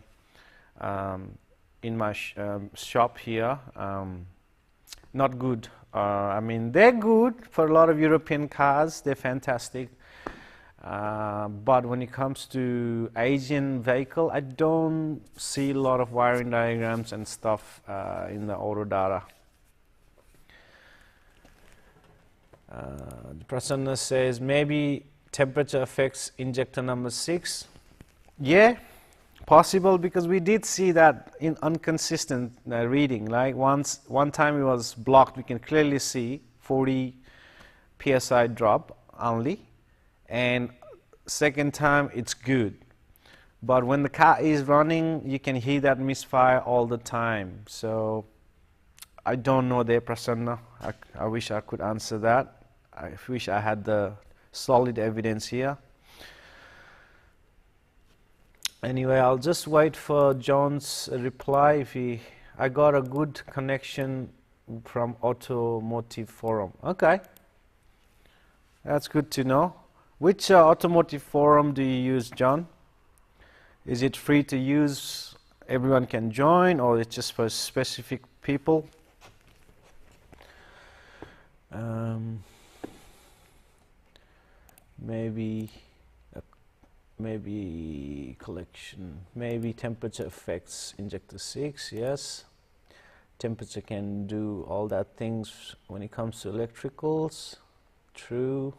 shop here. Not good. I mean, they're good for a lot of European cars. They're fantastic. But when it comes to Asian vehicle, I don't see a lot of wiring diagrams and stuff in the auto data. Prasanna says maybe temperature affects injector number 6. Yeah, possible, because we did see that in inconsistent reading. Like one time it was blocked, we can clearly see 40 psi drop only, and second time it's good. But when the car is running, you can hear that misfire all the time. So I don't know there, Prasanna. I wish I could answer that. I wish I had the solid evidence here. Anyway, I'll just wait for John's reply. I got a good connection from Automotive Forum. Okay, that's good to know. Which Automotive Forum do you use, John? Is it free to use? Everyone can join, or it's just for specific people? Maybe collection, maybe temperature affects injector 6, yes. Temperature can do all that things when it comes to electricals, true.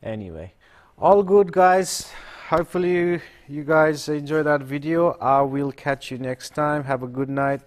Anyway, all good, guys. Hopefully you guys enjoy that video. I will catch you next time. Have a good night.